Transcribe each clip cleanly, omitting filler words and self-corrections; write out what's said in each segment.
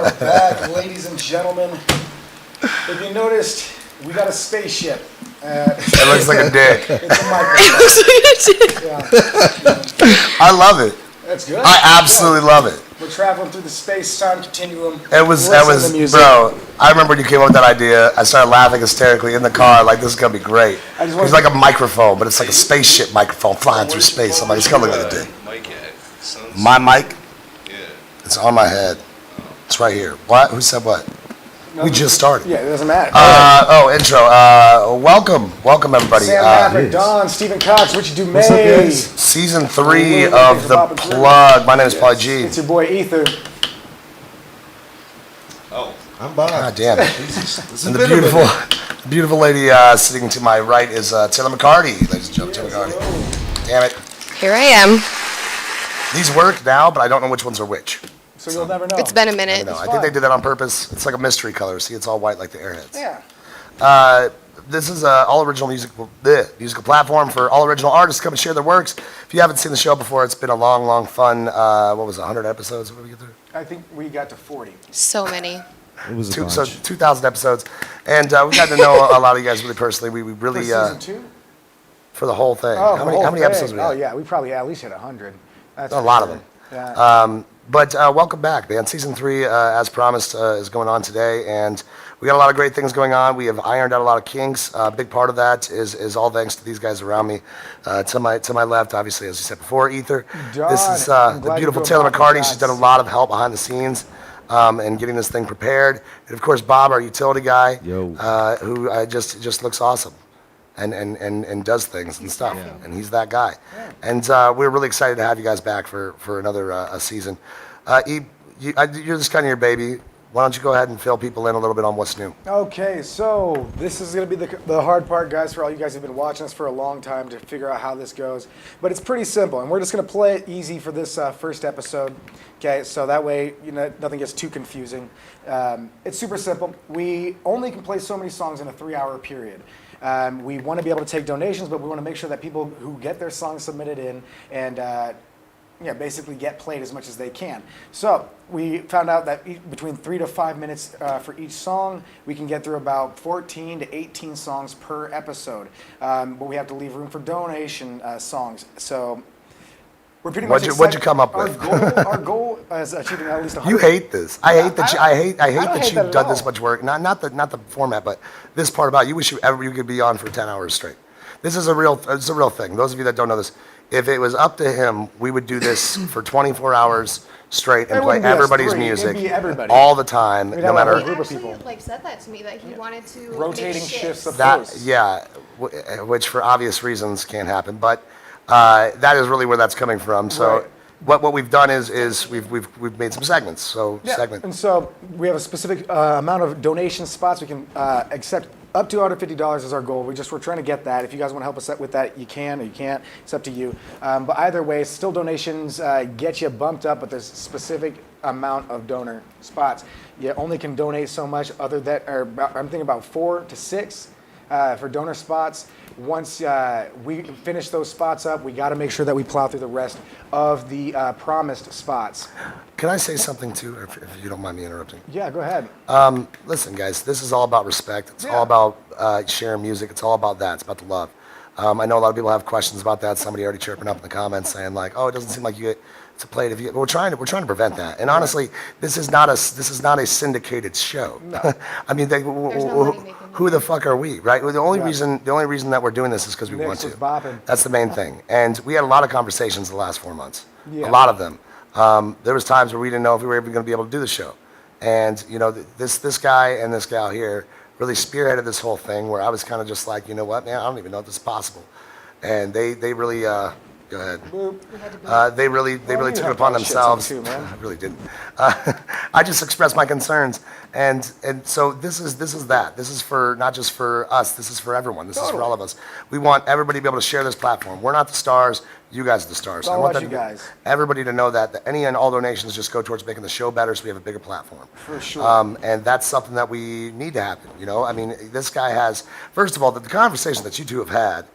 We're back, ladies and gentlemen. If you noticed, we got a spaceship. It looks like a dick. It's a microphone. Yeah. I love it. That's good. I absolutely love it. We're traveling through the space-time continuum. It was, Listen to the music. bro. I remember when you came up with that idea. I started laughing hysterically in the car, like this is gonna be great. It's like a microphone, but it's like a spaceship microphone flying through space. I'm like, it's gonna look like a dick. My mic? Yeah. It's on my head. It's right here. What? Who said what? We just started. Yeah, it doesn't matter. Intro. Welcome everybody. Sam Maverick, Don, Stephen Cox, Richie Dumais. What's up, guys? Season 3 of The Plug. My name is Pauly G. It's your boy Ether. Oh. I'm Bob. God damn it. Jesus. And the beautiful lady sitting to my right is Taylor McCarty. Ladies and gentlemen, Taylor McCarty. Damn it. Here I am. These work now, but I don't know which ones are which. So you'll never know. It's been a I minute. don't know. I think they did that on purpose. It's like a mystery color. See, it's all white like the Airheads. Yeah. This is an all original musical platform for all original artists to come and share their works. If you haven't seen the show before, it's been a long, fun, what was it, 100 episodes? What did we get through? I think we got to 40. So many. It was a bunch. So 2,000 episodes. And we've got to know a lot of you guys really personally. We really, For season 2? for the whole thing. Oh, how many episodes we Oh, had? yeah, we probably at least hit 100. That's A for lot of sure. them. Yeah. But welcome back, man. Season 3, as promised, is going on today, and we got a lot of great things going on. We have ironed out a lot of kinks. A big part of that is all thanks to these guys around me. To my left, obviously, as you said before, Ether. Dawn, This is I'm the glad beautiful you're Taylor doing McCarty. podcasts. She's done a lot of help behind the scenes and getting this thing prepared. And of course, Bob, our utility guy, Yo. who just looks awesome. And does things and stuff, and he's that guy. And we're really excited to have you guys back for another a season. You're just kind of your baby. Why don't you go ahead and fill people in a little bit on what's new? Okay, so this is going to be the hard part, guys, for all you guys who've been watching us for a long time to figure out how this goes. But it's pretty simple, and we're just going to play it easy for this first episode. Okay, so that way nothing gets too confusing. It's super simple. We only can play so many songs in a 3-hour period. We want to be able to take donations, but we want to make sure that people who get their songs submitted in and basically get played as much as they can. So we found out that between 3 to 5 minutes for each song, we can get through about 14 to 18 songs per episode. But we have to leave room for donation songs. So we're pretty much What'd you come up our with? Our goal is achieving at least 100. You hate this. I hate that don't you've hate that at done this all. much work. Not the format, but this part about it. You wish you could be on for 10 hours straight. This is a real thing. Those of you that don't know this, if it was up to him, we would do this for 24 hours straight and It play wouldn't be us everybody's three, it'd music be everybody. all the time, We'd no have a matter. whole He group of actually people. said that to me that he wanted to Rotating make shifts of That hosts. which for obvious reasons can't happen, but that is really where that's coming from. So Right. what we've done is we've made some segments. So Yeah, segment. and so we have a specific amount of donation spots. We can accept up to $150 is our goal. We're trying to get that. If you guys want to help us with that, you can or you can't. It's up to you. But either way, still donations get you bumped up, but there's a specific amount of donor spots. You only can donate so much. I'm thinking about 4 to 6 for donor spots. Once we finish those spots up, we got to make sure that we plow through the rest of the promised spots. Can I say something too, if you don't mind me interrupting? Yeah, go ahead. Listen, guys, this is all about respect. It's Yeah. all about sharing music. It's all about that. It's about the love. I know a lot of people have questions about that. Somebody already chirping up in the comments saying like, "Oh, it doesn't seem like you get to play it." If you, we're trying to prevent that. And honestly, this is not a syndicated show. No. I mean, who the fuck are we, right? The only reason that we're doing this is because we want Nick's to. was bopping. That's the main thing. And we had a lot of conversations the last 4 months. Yeah. A lot of them. There was times where we didn't know if we were ever going to be able to do the show. And this guy and this gal here really spearheaded this whole thing where I was kind of just like, you know what, man, I don't even know if this is possible. And they really go ahead. They really took it upon themselves. Too, man. I really didn't. I just expressed my concerns, and so this is that. This is for not just for us. This is for everyone. This is for all of us. We want everybody to be able to share this platform. We're not the stars. You guys are the stars. It's all I want about you guys. everybody to know that any and all donations just go towards making the show better, so we have a bigger platform. For sure. And that's something that we need to happen. I mean, this guy has. First of all, the conversation that you two have had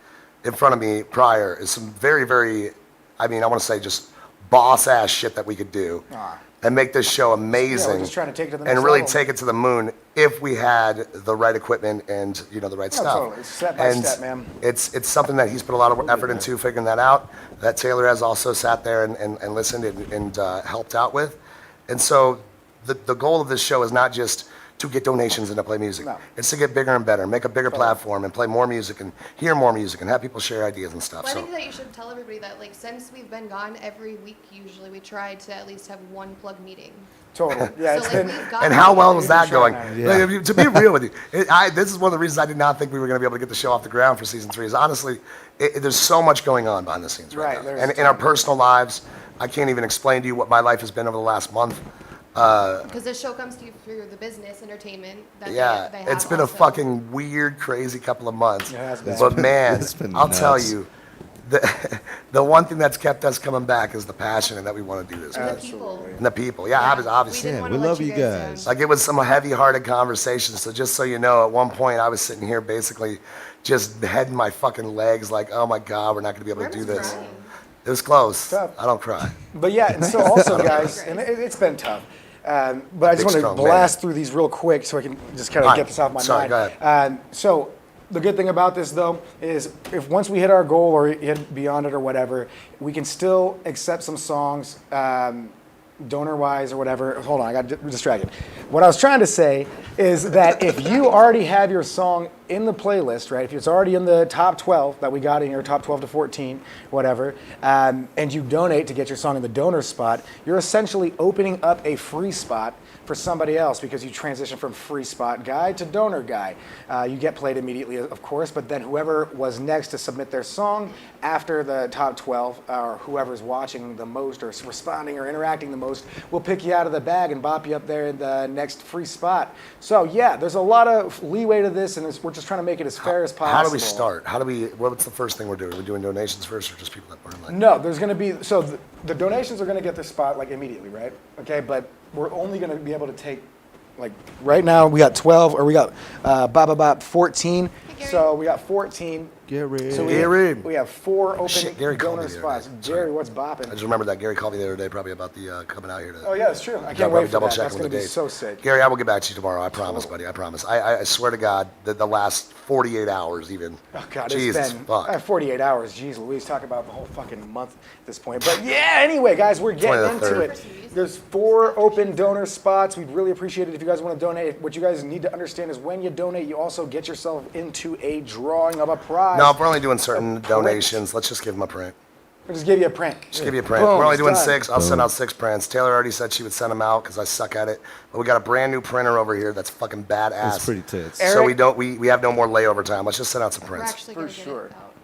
in front of me prior is some very, very, I mean, I want to say just boss ass shit that we could do. and make this show amazing. just trying to take it to the and next really level. take it to the moon if we had the right equipment and the right stuff. Totally. It's step by and step, man. It's something that he's put a lot of effort into figuring that out. That Taylor has also sat there and listened and helped out with. And so the goal of this show is not just to get donations and to play music. No. It's to get bigger and better, make a bigger platform, and play more music and hear more music and have people share ideas and stuff. Well, I So think that you should tell everybody that, like, since we've been gone, every week usually we try to at least have one plug meeting. Totally. Yeah, so, it's like, been. we've got and how well is You've that been going? showing that. Like, Yeah. if you- to be real with you, this is one of the reasons I did not think we were going to be able to get the show off the ground for season 3. Is honestly, there's so much going on behind the scenes right, Right, now, there's and in our personal lives, I can't even explain to you what my life has been over the last month. Because this show comes to you through the business entertainment that Yeah, they have it's been a also. fucking weird, crazy couple of months. It has been. But man, It's been I'll tell nuts. you, the one thing that's kept us coming back is the passion and that we want to do this. And the with. people. And the people, yeah, obviously. We didn't Yeah, wanna we let love you guys. down. Like it was some heavy-hearted conversations. So just so you know, at one point I was sitting here basically just heading my fucking legs, like, oh my god, we're not going to be able to do Ryan's this. crying. It was close. Tough. I don't cry. But yeah, and so also, guys, and it's been tough. But I just Big, want to strong blast man. through these real quick so I can just kind of All right. get this off my Sorry, mind. go ahead. So the good thing about this, though, is if once we hit our goal or hit beyond it or whatever, we can still accept some songs, donor-wise or whatever. Hold on, I got distracted. What I was trying to say is that if you already have your song in the playlist, right? If it's already in the top 12 that we got in your top 12 to 14, whatever, and you donate to get your song in the donor spot, you're essentially opening up a free spot for somebody else because you transition from free spot guy to donor guy. You get played immediately, of course, but then whoever was next to submit their song after the top 12, or whoever's watching the most or responding or interacting the most, will pick you out of the bag and bop you up there in the next free spot. So yeah, there's a lot of leeway to this, and we're just trying to make it as fair as possible. How do we start? What's the first thing we're doing? Are we doing donations first or just people that burn like? No, there's going to be, so the donations are going to get their spot like immediately, right? Okay, but we're only going to be able to take, like right now we got 12, or we got 14. Hey, Gary. So we got 14. Gary. So Gary. we have 4 open Shit, Gary called donor me the other spots. day. Jerry, Sorry. what's I bopping? just remembered that Gary called me the other day probably about the coming out here to. Oh yeah, that's true. I I'll can't wait for double that. check That's with going the to be dates. so sick. Gary, I will get back to you tomorrow. I promise, buddy. I promise. I swear to God that the last 48 hours even. Oh God, Jesus it's been fuck. 48 hours. Jeez Louise, talk about the whole fucking month at this point. But yeah, anyway, guys, we're getting 23rd. into it. There's 4 open donor spots. We'd really appreciate it if you guys want to donate. What you guys need to understand is when you donate, you also get yourself into a drawing of a prize. No, if we're only doing certain print. donations, let's just give them a print. We'll just give you a print. Just give you a print. Boom, We're only it's doing done. 6. I'll send out 6 prints. Taylor already said she would send them out because I suck at it. But we got a brand new printer over here that's fucking badass. It's pretty tits. So Eric- we have no more layover time. Let's just send out some We're prints. actually For going to get sure. it out.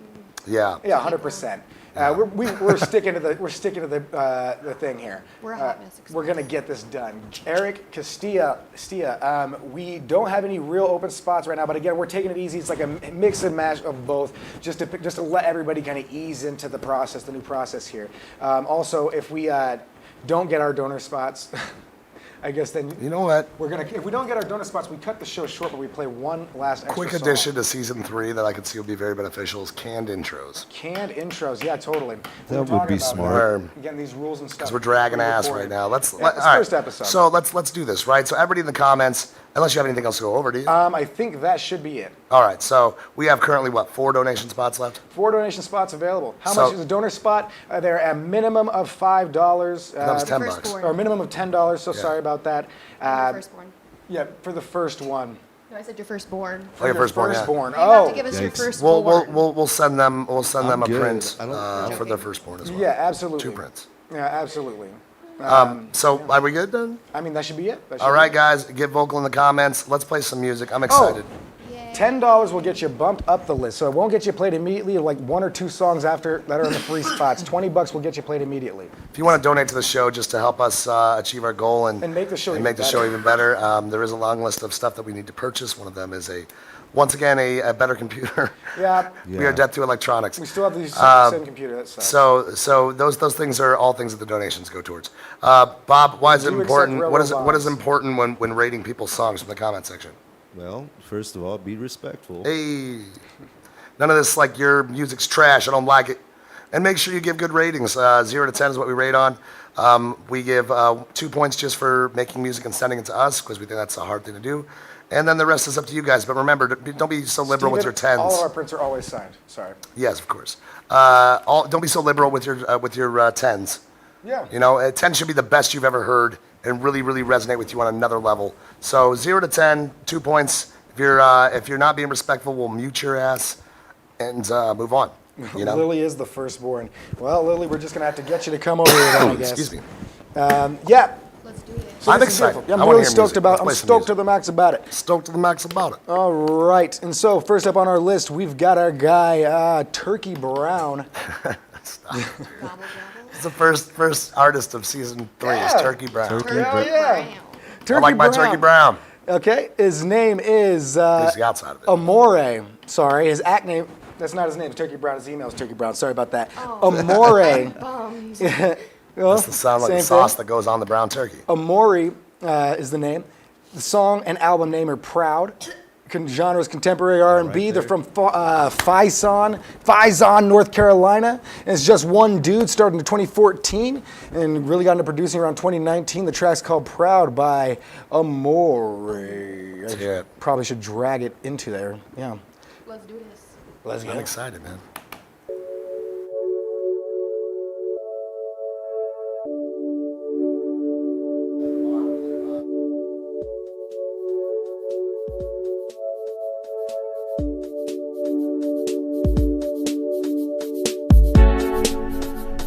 Yeah. Yeah, 100%. We're sticking to the thing here. We're a hot mess We're gonna get this done. Eric Castilla, we don't have any real open spots right now, but again, we're taking it easy. It's like a mix and match of both, just to let everybody kind of ease into the process, the new process here. Also, if we don't get our donor spots, I guess then You know what? if we don't get our donor spots, we cut the show short, but we play one last extra Quick song. addition to season 3 that I could see would be very beneficial is canned intros. Canned intros, yeah, totally. We That were would talking be about smart. Where- Getting these rules and stuff. Because we're dragging ass pre-recorded. right now. It's all right. first episode. So let's do this, right? So everybody in the comments, unless you have anything else to go over, do you? I think that should be it. All right. So we have currently 4 donation spots left? 4 donation spots available. How So- much is a donor spot? They're a minimum of $5. That was 10 First bucks. born. Or a minimum of $10. So Yeah. sorry about that. Your firstborn. Yeah, for the first one. No, I said your firstborn. Oh, your firstborn, yeah. Firstborn. You have Oh, to give us your Yikes. firstborn. We'll send them I'm a good. print I don't- for their firstborn as well. yeah, absolutely. 2 prints. Yeah, absolutely. So are we good then? I mean, that should be it. That should All be right, it. guys, get vocal in the comments. Let's play some music. I'm excited. Yay. $10 will get you bumped up the list, so it won't get you played immediately. Like 1 or 2 songs after that are in the free spots. $20 will get you played immediately. If you want to donate to the show just to help us achieve our goal and make the show and even make the show better. even better, there is a long list of stuff that we need to purchase. One of them is once again a better computer. Yeah, We are debt to electronics. we still have the same computer. That sucks. So those things are all things that the donations go towards. Bob, why is it Do you accept important? railroad What is bonds? important when rating people's songs from the comment section? Well, first of all, be respectful. Hey, none of this like your music's trash. I don't like it. And make sure you give good ratings. 0 to 10 is what we rate on. We give 2 points just for making music and sending it to us because we think that's a hard thing to do. And then the rest is up to you guys. But remember, don't be so liberal with your Steven, 10s. all of our prints are always signed. Sorry. Yes, of course. Don't be so liberal with your 10s. Yeah. You know, a 10 should be the best you've ever heard and really, really resonate with you on another level. So 0 to 10, 2 points. If you're not being respectful, we'll mute your ass and move on. You know? Lily is the firstborn. Well, Lily, we're just gonna have to get you to come over here then, I guess. Excuse me. Yeah. Let's do it. So I'm this is excited. beautiful. I I'm wanna really hear stoked music. about. Let's I'm play some stoked to music. the max about it. Stoked to the max about it. All right, and so first up on our list, we've got our guy Turkey Brown. Gobble, gobble. It's the first artist of season 3 is Yeah. Turkey Brown. Turkey Hell Brown. yeah. Brown. Turkey I like my Turkey Brown. Okay, his name is He's the outside of it. Amore. Sorry, his act name. That's not his name. Turkey Brown. His email is Turkey Brown. Sorry about that. Oh. Amore. Bums. Well, That's the sound like same the sauce thing. that goes on the brown turkey. Amore is the name. The song and album name are Proud. Genres contemporary R&B. Right They're there. from Faison, North Carolina. And it's just one dude. Started in 2014 and really got into producing around 2019. The track's called Proud by Amore. Yeah. Probably should drag it into there. Yeah. Let's do this. Let's I'm go. excited, man.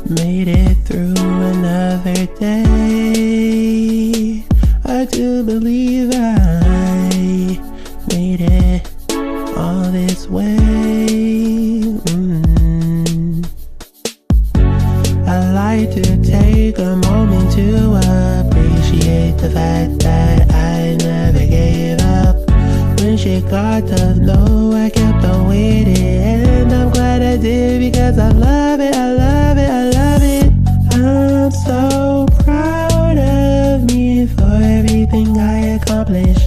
Made it through another day. I do believe I made it all this way. I like to take a moment to appreciate the fact that I never gave up. When shit got tough, no, I kept on waiting. And I'm glad I did because I love it, I love it, I love it. I'm so proud of me for everything I accomplished.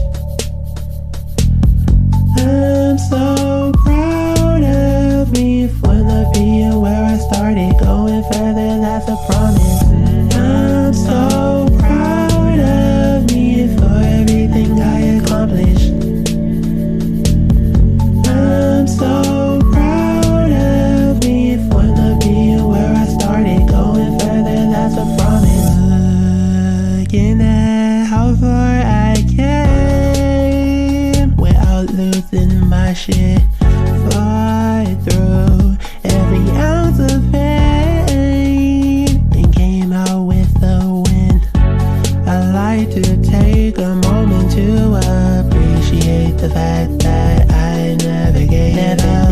I'm so proud of me for the being where I started. Going further, that's a promise. I'm so proud of me for everything I accomplished. I'm so proud of me for the being where I started. Going further, that's a promise. Looking at how far I came without losing my shit. Fly through every ounce of pain and came out with a win. I like to take a moment to appreciate the fact that I never gave up.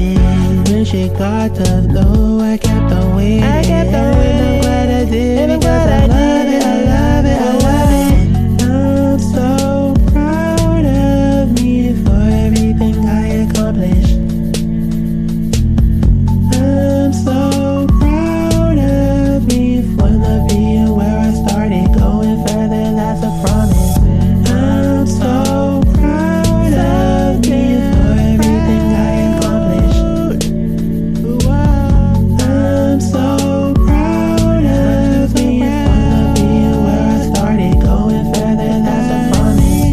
When shit got tough, no, I kept on waiting. I'm glad I did because I love it, I love it, I love it. I'm so proud of me for everything I accomplished. I'm so proud of me for the being where I started. Going further, that's a promise. I'm so proud of me for everything I accomplished. I'm so proud of me for the being where I started. Going further, that's a promise.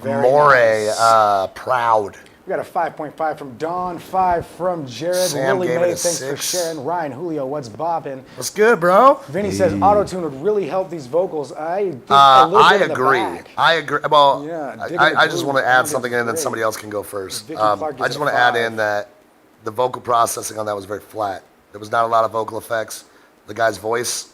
Very More nice. proud. We got a 5.5 from Dawn, 5 from Jared. Sam Willie gave May, it a thanks for 6. sharing. Ryan, Julio, what's bopping? What's good, bro? Vinny says auto-tune would really help these vocals. I think a little I bit in the agree. back. I agree. Well, Yeah, digging I the just groove want to sound add is something in, and then great. somebody else can go first. Vicky Clark I gives just it want to add 5. in that the vocal processing on that was very flat. There was not a lot of vocal effects. The guy's voice,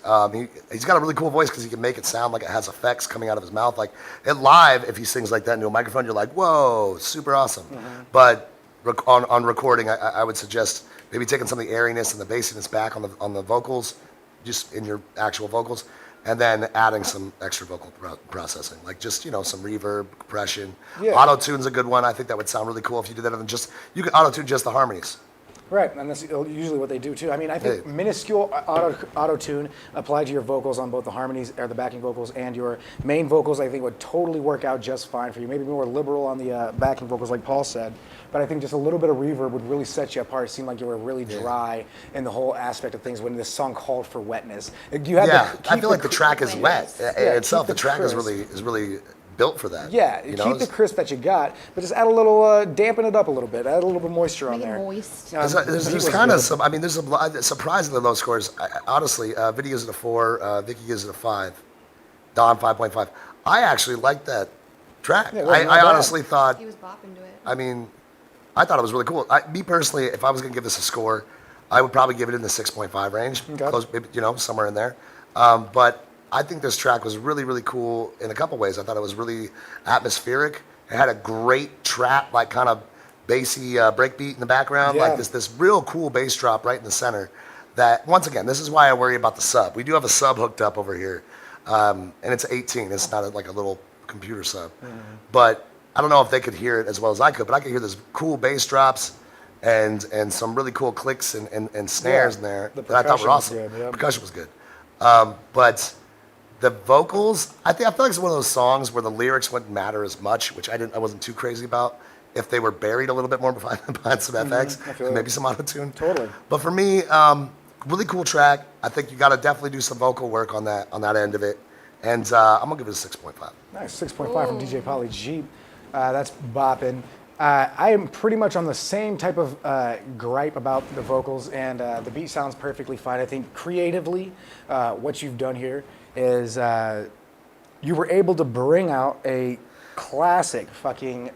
he's got a really cool voice because he can make it sound like it has effects coming out of his mouth. Like it live, if he sings like that into a microphone, you're like, whoa, super awesome. But on recording, I would suggest maybe taking some of the airiness and the bassiness back on the vocals, just in your actual vocals, and then adding some extra vocal processing, like just some reverb, compression. Yeah. Auto tune's a good one. I think that would sound really cool if you did that. And you could auto tune just the harmonies. Right, and that's usually what they do too. I mean, I think Hey. minuscule auto tune applied to your vocals on both the harmonies or the backing vocals and your main vocals, I think would totally work out just fine for you. Maybe more liberal on the backing vocals, like Paul said, but I think just a little bit of reverb would really set you apart. It seemed like you were really dry in the whole aspect of things when this song called for wetness. You have Yeah, to I keep feel like the track is crisp. wet Yeah, in itself. keep The the track is crisp. really built for that. Yeah, you know? keep the crisp that you got, but just add a little, dampen it up a little bit. Add a little bit of moisture on Make it there. moist. There's, the beat there's was kind of good. some. I mean, there's surprisingly low scores. Honestly, Vinny gives it a 4. Vicky gives it a 5. Don 5.5. I actually liked that track. Yeah, it wasn't I that bad. honestly thought. He was bopping to it. I mean, I thought it was really cool. Me personally, if I was gonna give this a score, I would probably give it in the 6.5 range, Okay. close, maybe, somewhere in there. But I think this track was really cool in a couple ways. I thought it was really atmospheric. It had a great trap, like kind of bassy breakbeat in the background, Yeah. like this real cool bass drop right in the center. That once again, this is why I worry about the sub. We do have a sub hooked up over here, and it's 18. It's not like a little computer sub, but I don't know if they could hear it as well as I could. But I could hear this cool bass drops and some really cool clicks and snares Yeah, in there the that I thought percussion were was awesome. good, yeah. Percussion was good, but the vocals, I feel like it's one of those songs where the lyrics wouldn't matter as much, which I wasn't too crazy about if they were buried a little bit more behind some FX I feel and it. maybe some auto tune. Totally. But for me, really cool track. I think you got to definitely do some vocal work on that end of it, and I'm gonna give it a 6.5. Nice, 6.5 from DJ Polly Jeep. That's bopping. I am pretty much on the same type of gripe about the vocals, and the beat sounds perfectly fine. I think creatively, what you've done here is you were able to bring out a classic fucking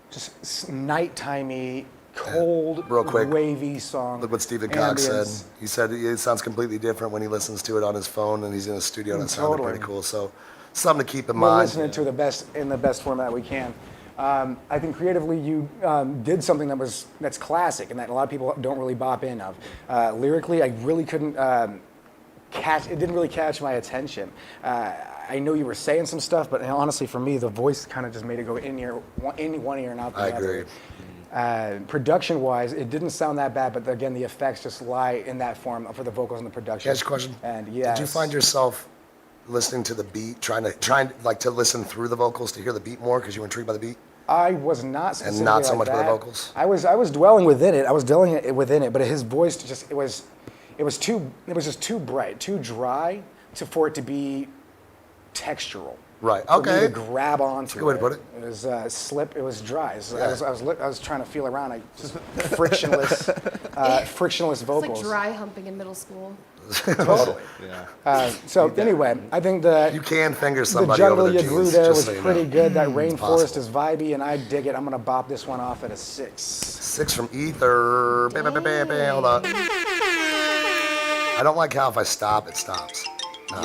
just nighttime-y, cold, Real quick, wavy song. Look what Stephen Cox said. Ambience. He said it sounds completely different when he listens to it on his phone and he's in a studio. And it sounded Totally. pretty cool. So something to keep in We're mind. listening to the best in the best format we can. I think creatively you did something that's classic and that a lot of people don't really bop in of. Lyrically, I really couldn't catch. It didn't really catch my attention. I know you were saying some stuff, but honestly, for me, the voice kind of just made it go in one ear and out the I other. agree. Production-wise, it didn't sound that bad, but again, the effects just lie in that form for the vocals and the production. Can I ask you a question? And yes. Did you find yourself listening to the beat, trying like to listen through the vocals to hear the beat more because you were intrigued by the beat? I was not specifically not so like much by the that. vocals? I was dwelling within it. I was dwelling within it, but his voice just it was just too bright, too dry for it to be textural. Right. For me Okay. to grab onto. a good way to put it. It was slip. It was dry. So Yeah. I was trying to feel around. I just frictionless It's vocals. like dry humping in middle school. Totally. Yeah. So anyway, I think that You can finger the somebody jungle over their you grew jeans, there just was so you pretty know. good. That rainforest possible. is vibey, and I dig it. I'm gonna bop this one off at a 6. 6 from Ether. Bam, bam, bam, bam, bam. Hold on. I don't like how if I stop, it stops. No.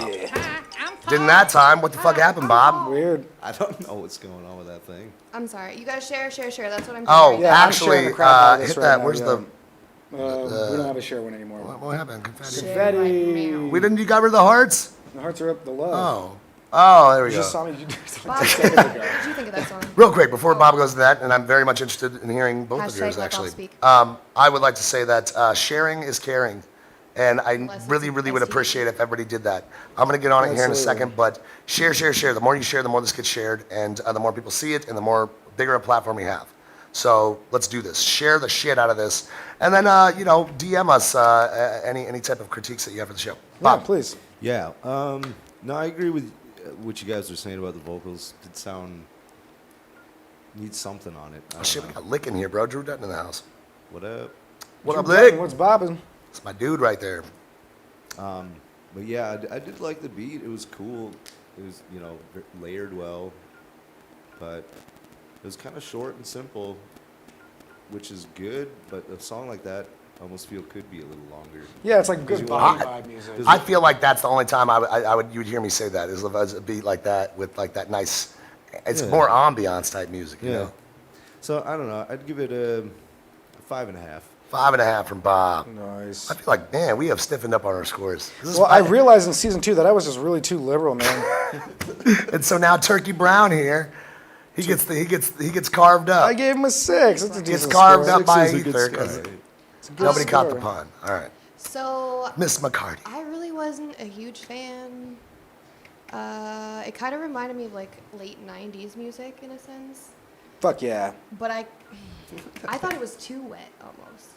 Didn't that time. What the fuck happened, Bob? Weird. I don't know what's going on with that thing. I'm sorry. You guys share. That's what I'm Oh, doing. Yeah, I'm sharing actually, the crap out of this hit right that. now, Where's yeah. the? We don't have a share one anymore. What happened? Confetti. Share my Confetti. mail. We didn't. You got rid of the hearts? The hearts are up. The love. Oh, there we You go. just saw me do something Bob, seconds what ago. did you think of that song? Real quick, before Bob goes to that, and I'm very much interested in hearing both of Hashtag yours let actually. Bob speak. I would like to say that sharing is caring, and I Unless it's really a would STD. appreciate if everybody did that. I'm gonna get on it here in a Absolutely. second, but share. The more you share, the more this gets shared, and the more people see it, and the more bigger a platform we have. So let's do this. Share the shit out of this, and then DM us any type of critiques that you have for the show. Yeah, Bob, please. Yeah. No, I agree with what you guys were saying about the vocals. Did sound needs something on it. I Oh, don't shit, know. we got Lick in here, bro. Drew Dutton in the house. What up? What up, Drew Lick? Dutton, what's bobbing? It's my dude right there. But yeah, I did like the beat. It was cool. It was layered well, but it was kind of short and simple, which is good. But a song like that, I almost feel could be a little longer. Yeah, it's like good you body want- vibe music. I feel like that's the only time you would hear me say that is a beat like that with like that nice. It's Yeah. more ambiance type music, you Yeah. know. So I don't know. I'd give it a 5.5. 5.5 from Bob. Nice. I feel like, man, we have stiffened up on our scores. This is Well, I fun. realized in season 2 that I was just really too liberal, man. And so now Turkey Brown here, he gets carved up. I gave him a 6. That's a He gets decent carved score. up by Six is a good Ether. score. 'cause good Nobody caught the story. pun. All right. So Miss McCarty. I really wasn't a huge fan. It kind of reminded me of like late '90s music in a sense, Fuck yeah. but I thought it was too wet almost.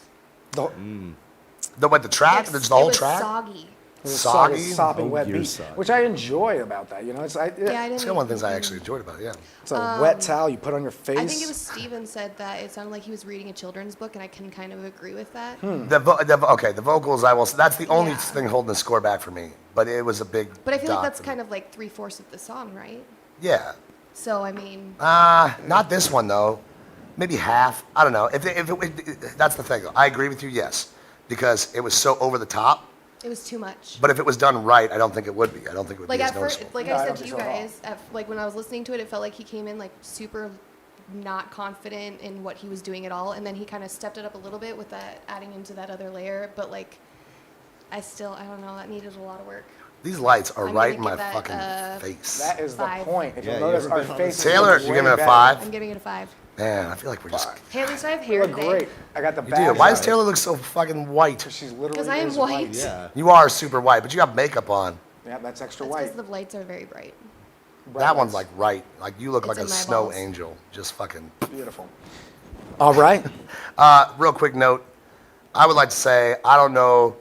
The track? Yes, There's the whole it was track? soggy. It was a Soggy? sopping wet You're beat, soggy. which I enjoy about that. You know, Yeah, I didn't. It's one of the things I actually enjoyed about it, yeah. it's a wet towel you put on your face. I think it was Steven said that it sounded like he was reading a children's book, and I can kind of agree with that. The vocals, I will say, that's the only Yeah. thing holding the score back for me. But it was a big But I feel like dot that's for me. kind of like 3/4 of the song, right? Yeah. So I mean, Not this one, though. Maybe half. I don't know. That's the thing. I agree with you, yes. Because it was so over the top. it was too much. But if it was done right, I don't think it would be. I don't think it would Like be as at first, noticeable. like No, I I don't said to think you so at all. guys, like when I was listening to it, it felt like he came in like super not confident in what he was doing at all, and then he kind of stepped it up a little bit with that adding into that other layer. But like, I don't know, that needed a lot of work. These lights are I'm right gonna in my give that, fucking face. That is the 5. point. If Yeah, you'll you notice, ever our been on faces. Taylor, look you way giving it a better. 5? I'm giving it a 5. Man, I feel like we're just... Hey, at least I have You hair look today. great. I got the You badge. do. Why does on. Taylor look so fucking white? She's literally. 'Cause I am is white. Yeah. You are super white, but you have makeup on. Yeah, that's extra That's white. because the lights are very bright. That one's like right. Like you look It's like a in my snow balls. angel. Just fucking... Beautiful. All right. Real quick note. I would like to say, I don't know,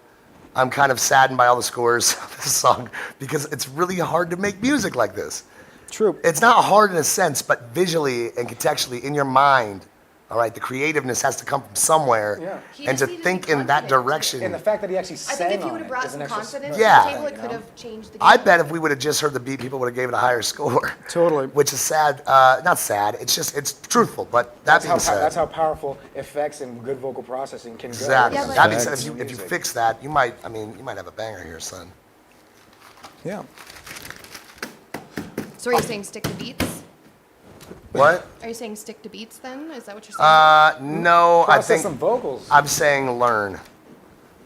I'm kind of saddened by all the scores of this song because it's really hard to make music like this. True. It's not hard in a sense, but visually and contextually in your mind, all right, the creativeness has to come from somewhere. Yeah. He And just to needed to think be in that confident to it. direction. And the fact that he actually I sang think if he on would have it brought is an some extra confidence Yeah. to the table, it you could know? have changed the game. I bet if we would have just heard the beat, people would have gave it a higher score. Totally. Which is sad. Not sad. It's just, it's truthful. But that being said. That's how powerful effects and good vocal processing can go. Exactly. Yeah, but- That being said, Facts. if you fix that, you might have a banger here, son. Yeah. So are you saying stick to beats? What? Are you saying stick to beats then? Is that what you're saying? No, I Process think some vocals. I'm saying learn.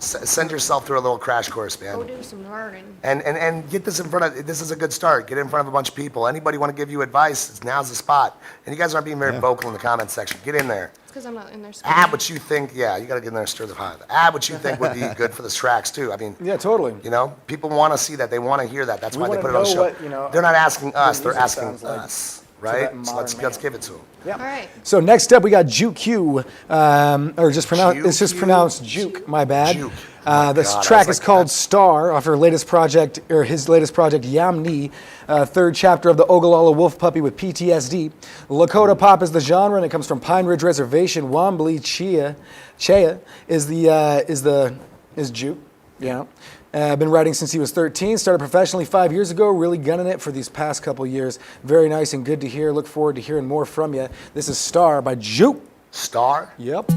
Send yourself through a little crash course, man. Go do some learning. And get this in front of, this is a good start. Get it in front of a bunch of people. Anybody want to give you advice, now's the spot. And you guys aren't being very vocal in the comment section. Get in there. It's because I'm not in there. Add what you think, yeah, you got to get in there and stir the pot. Add what you think would be good for the tracks, too. I mean, Yeah, totally. you know, people want to see that. They want to hear that. That's We why they wanna put it on the know show. what, you know, They're not asking us, they're music asking sounds like us, that right? So let's modern man. give it to them. Yeah. All right. So next up, we got Juke Q, or just pronounced. It's just Juke? pronounced Juke. My bad. Juke. Oh my This God, I track was is like, called that- Star, off her latest project, or his latest project, Yamni, third chapter of the Ogallala Wolf Puppy with PTSD. Lakota pop is the genre, and it comes from Pine Ridge Reservation. Wombly Chia is Juke. Yeah. Been writing since he was 13. Started professionally 5 years ago. Really gunning it for these past couple years. Very nice and good to hear. Look forward to hearing more from you. This is Star by Juke. Star? Yep.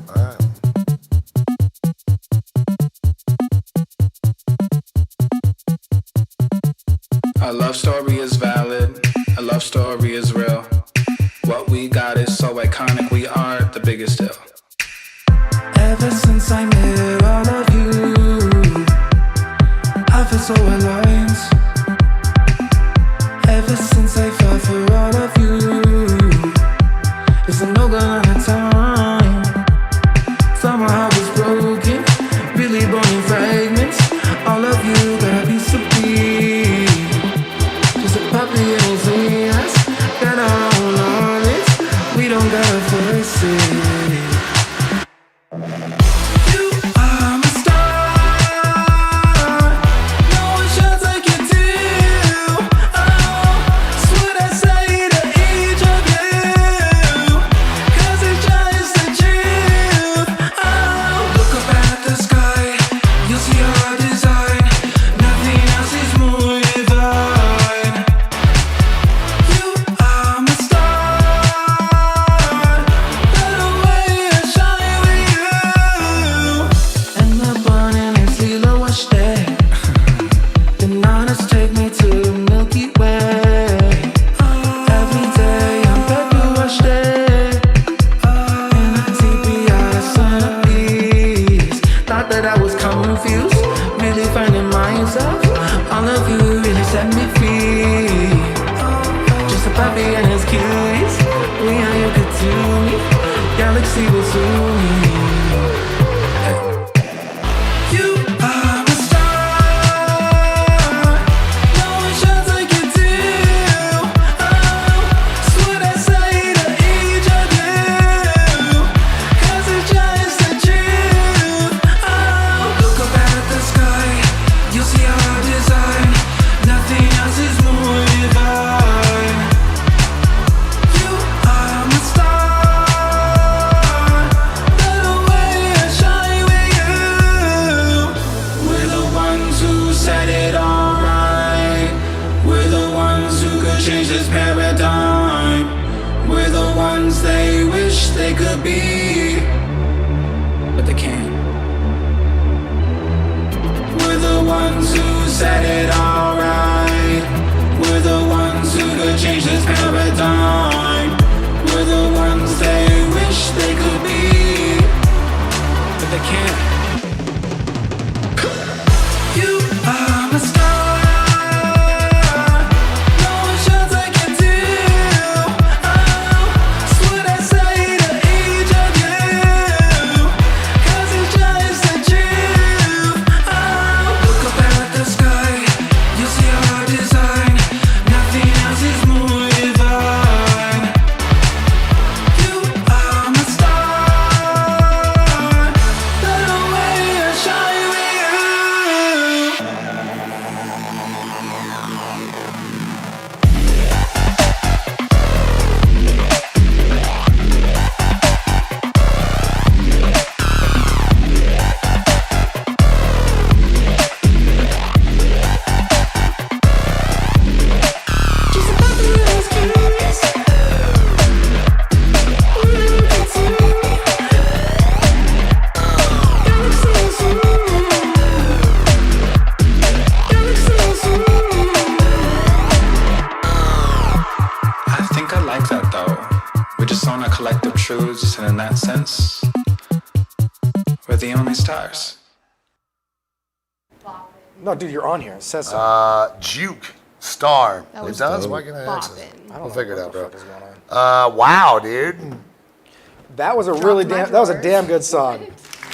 A love story is valid, a love story is real. What we got is so iconic, we are the biggest deal. Ever since I met all of you, I feel so aligned. Ever since I fell for all of you, it's a no gonna time. Somehow I was broken, really burning fragments. All of you got a piece of me. Just a puppy and us, got our own knowledge. We don't gotta force it. You are my star. No one shines like you do. Oh, swear I say to each of you, 'cause it shines the truth. Oh, look up at the sky, you'll see our design. Nothing else is more divine. You are my star. Better way to shine with you. And the burning is Lila wash day. The nights take me to the Milky Way. Every day I'm baby wash day. And I TP out of centerpiece. Thought that I was confused, really finding myself. All of you really set me free. Just a puppy and his cuties. We are you could do me. Galaxy will soon me. Hey. could be, but they can't. We're the ones who set it all right. We're the ones who could change this paradigm. We're the ones they wish they could be, but they can't. You are my star. No one shines like you do. Oh, it's what I say to each of you, 'cause it's just the truth. Oh, look up at the sky, you'll see our design. Nothing else is more divine. You are my star. Let the way I shine with you. Just about the last kiss. We never get to. Galaxies zoom. Galaxies zoom. I think I like that though. We're just on a collective truths, and in that sense, we're the only stars. No, dude, you're on here. It says so. Juke Star. That It was does? dope. Why can't I access it? Boppin'. I don't We'll know figure it what out, the bro. fuck is going on. Wow, dude. That was a Dropped really my damn. That was a drawers. damn good song.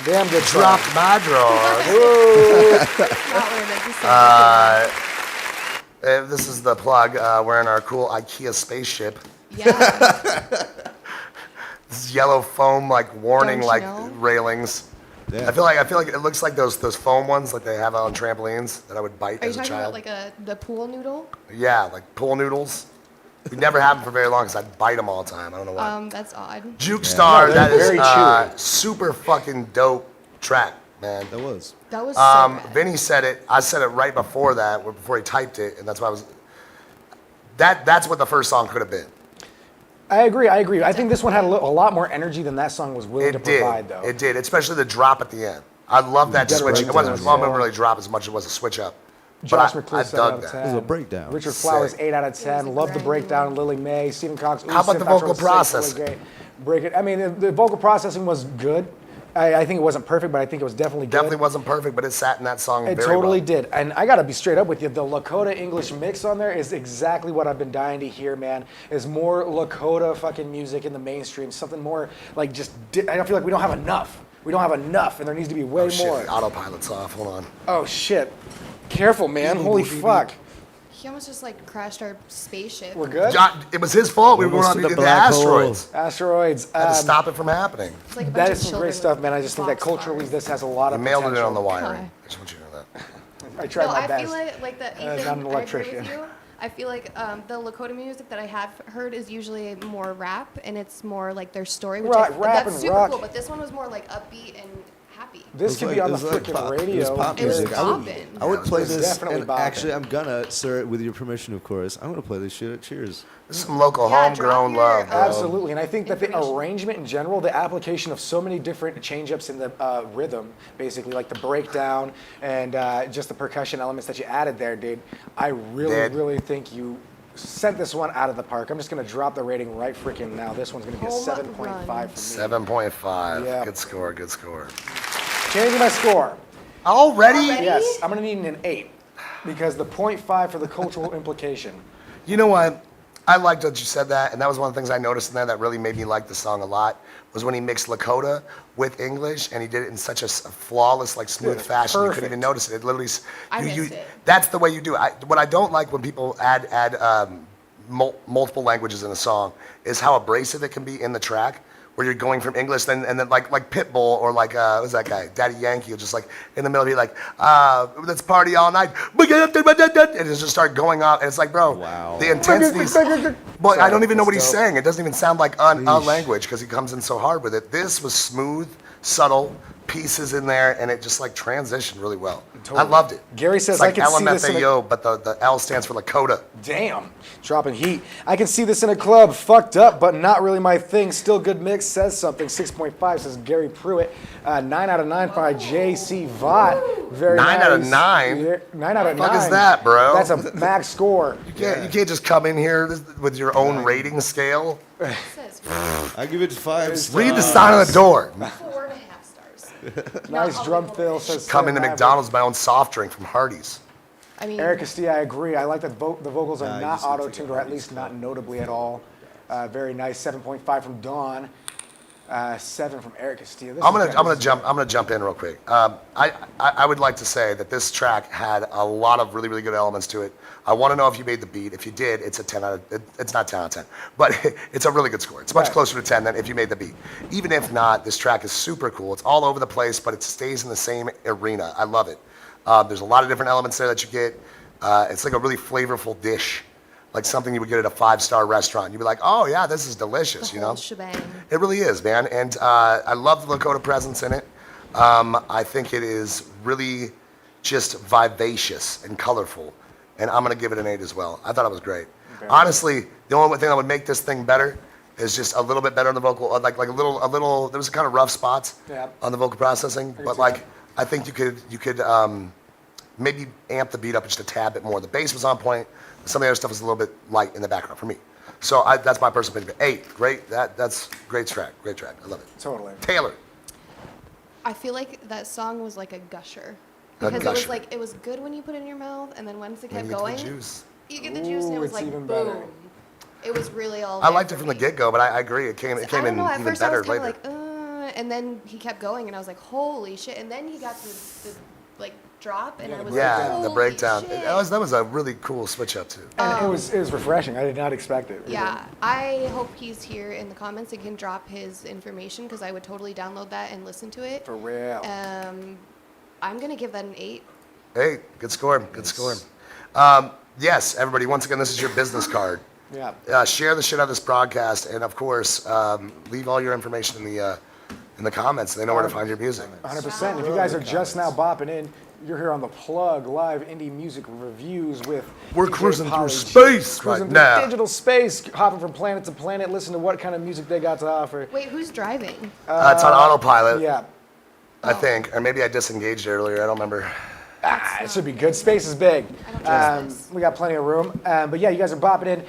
Damn good song. Dropped my drawer. Not what I meant to say. This is the plug. We're in our cool IKEA spaceship. Yeah. This is yellow foam, like warning, Don't you like know? railings. Yeah. I feel like it looks like those foam ones like they have on trampolines that I would bite Are you as a talking about child. like the pool noodle? Yeah, like pool noodles. We never had them for very long because I'd bite them all the time. I don't know why. That's odd. Juke Star, No, that they're is very chewy. super fucking dope track, man. That was. That was so rad. Vinny said it. I said it right before that, before he typed it, and that's why I was. That's what the first song could have been. I agree. I think this one had a lot more energy than that song was willing to It did. provide, though. It did, especially the drop at the end. I love that Better switch. It wasn't breakdown, well, yeah. really drop as much as it was a switch up. Josh But McClure, I 7 out dug of that. 10. It was a breakdown. Richard Flowers, Sick. 8 out of 10. was a Love the grind. breakdown. Lily Mae, Stephen Cox. How about the vocal processing? Really great. Break it. I mean, the vocal processing was good. I think it wasn't perfect, but I think it was definitely good. Definitely wasn't perfect, but it sat in that song It very totally well. did. And I got to be straight up with you. The Lakota English mix on there is exactly what I've been dying to hear, man. Is more Lakota fucking music in the mainstream. Something more like just, I don't feel like we don't have enough. We don't have enough, and there needs to be way Oh, shit, more. the autopilot's off. Hold on. Oh, shit. Careful, man. Holy fuck. He almost just like crashed our spaceship. We're good? John, it was his fault. We were Almost going to on the the black hole. asteroids. Asteroids. I had to stop it from happening. It's like a That bunch is of some great children stuff, with man. I just think that boxcars. culturally this has a lot I of mailed it in potential. on the wiring. Okay. I just want you to know that. I tried No, my I best. feel like the Ethan, not an I agree electrician. with you. I feel like the Lakota music that I have heard is usually more rap, and it's more like their story, which Rap that's and super rock. cool. But this one was more like upbeat and happy. This It could was be like- on the it was like freaking pop. radio. It was pop It was music. bopping. I would play It was this. definitely And bopping. actually, I'm gonna, sir, with your permission, of course, I'm gonna play this shit at Cheers. This is some local Yeah, homegrown drop your, love, bro. Absolutely, and I think that the information. arrangement in general, the application of so many different change-ups in the rhythm, basically like the breakdown and just the percussion elements that you added there, dude. I really, Did. really think you sent this one out of the park. I'm just gonna drop the rating right freaking now. This one's gonna be a Home 7.5 run. for me. 7.5. Yeah. Good score. Good score. Changing my score. Already? Already? Yes, I'm gonna need an 8 because the 0.5 for the cultural implication. You know what? I liked that you said that, and that was one of the things I noticed in there that really made me like the song a lot, was when he mixed Lakota with English, and he did it in such a flawless, like smooth Dude, fashion. You perfect. couldn't even notice it. It literally, I missed it. that's the way you do it. What I don't like when people add multiple languages in a song is how abrasive it can be in the track, where you're going from English and then like Pitbull or like who's that guy, Daddy Yankee, will just like in the middle be like, let's party all night, and it just start going off, and it's like, bro, Wow. the intensity's. But I Sorry, don't even know what that's he's dope. saying. It doesn't even sound like a language because he comes in so hard with it. This was smooth, subtle pieces in there, and it just like transitioned really well. Totally. I loved it. Gary says, it's like "I can see this in a-" LMFAO, but the L stands for Lakota. Damn, dropping heat. I can see this in a club, fucked up, but not really my thing. Still good mix, says something. 6.5 says Gary Pruitt. 9 out of 9 by JC Vaught. Very 9 out of nice. 9? Yeah, 9 out of 9. Fuck is that, bro? That's a max score. You can't just come in here with your own rating scale. It says I give it 5 stars. Read the sign on the door. 4.5 stars. Nice drum fill, says Come into Sam McDonald's, my own soft drink from Hardee's. I mean, Eric Castilla, I agree. I like that the vocals are Nah, you not just need to auto-tuned, take or a at least not Hardee's notably at all. Very nice. 7.5 from Dawn. 7 from Eric Castilla. This I'm is gonna good. jump in real quick. I would like to say that this track had a lot of really good elements to it. I want to know if you made the beat. If you did, it's a 10 out of it's not 10 out of 10, but it's a really good score. It's much Right. closer to 10 than if you made the beat. Even if not, this track is super cool. It's all over the place, but it stays in the same arena. I love it. There's a lot of different elements there that you get. It's like a really flavorful dish, like something you would get at a 5-star restaurant. You'd be like, oh yeah, this is delicious, the you whole know? shebang. It really is, man. And I love the Lakota presence in it. I think it is really just vivacious and colorful. And I'm going to give it an 8 as well. I thought it was great. Honestly, the only thing that would make this thing better is just a little bit better on the vocal, like a little, there was kind of rough spots Yeah. on the vocal processing. But see like, that. I think you could maybe amp the beat up just a tad bit more. The bass was on point. Some of the other stuff was a little bit light in the background for me. So that's my personal opinion. 8, great. That's great track. Great track. I love it. Totally. Taylor. I feel like that song was like a gusher. A Because it was gusher. like, it was good when you put it in your mouth, and then once it Then kept you get to the going, juice. you get the juice, and it Ooh, was it's like, even boom. better. It was really all I there liked it for from the me. get-go, but I agree. It came I in don't know, at even first I better was kind of later. like, and then he kept going, and I was like, holy shit. And then he got the like, drop, and I was like, Yeah, holy the breakdown. shit. That was a really cool switch up too. And it was refreshing. I did not expect it. Yeah, I hope he's here in the comments and can drop his information, because I would totally download that and listen to it. For real. I'm going to give that an 8. Hey, good score. Good score. Yes, everybody. Once again, this is your business card. Yeah. Share the shit out of this broadcast, and of course, leave all your information in the comments. So they know where to find your music. 100%. If you guys are just now bopping in, you're here on the Plug Live Indie Music Reviews with We're DJ cruising through Polly G. space Cruising right through now. digital space, hopping from planet to planet, listening to what kind of music they got to offer. Wait, who's driving? It's on autopilot, Yeah. I think, or maybe I disengaged earlier. I don't remember. It should be good. Space is big. I don't trust this. We got plenty of room. But yeah, you guys are bopping in.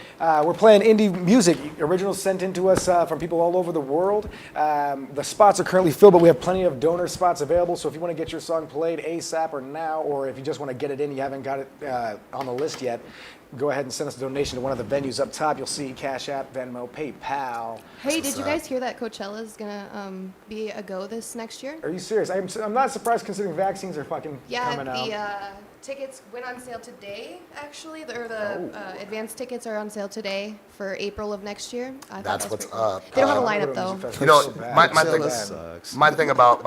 We're playing indie music. Originals sent in to us from people all over the world. The spots are currently filled, but we have plenty of donor spots available. So if you want to get your song played ASAP or now, or if you just want to get it in, you haven't got it on the list yet, go ahead and send us a donation to one of the venues up top. You'll see Cash App, Venmo, PayPal. Hey, did you guys hear that Coachella is going to be a go this next year? Are you serious? I'm not surprised considering vaccines are fucking Yeah, coming out. the tickets went on sale today, actually. The Oh. advanced tickets are on sale today for April of next year. I thought That's that was what's pretty cool. up. They don't have a Music lineup, though. Festival You know, is so bad. my Coachella thing, sucks. my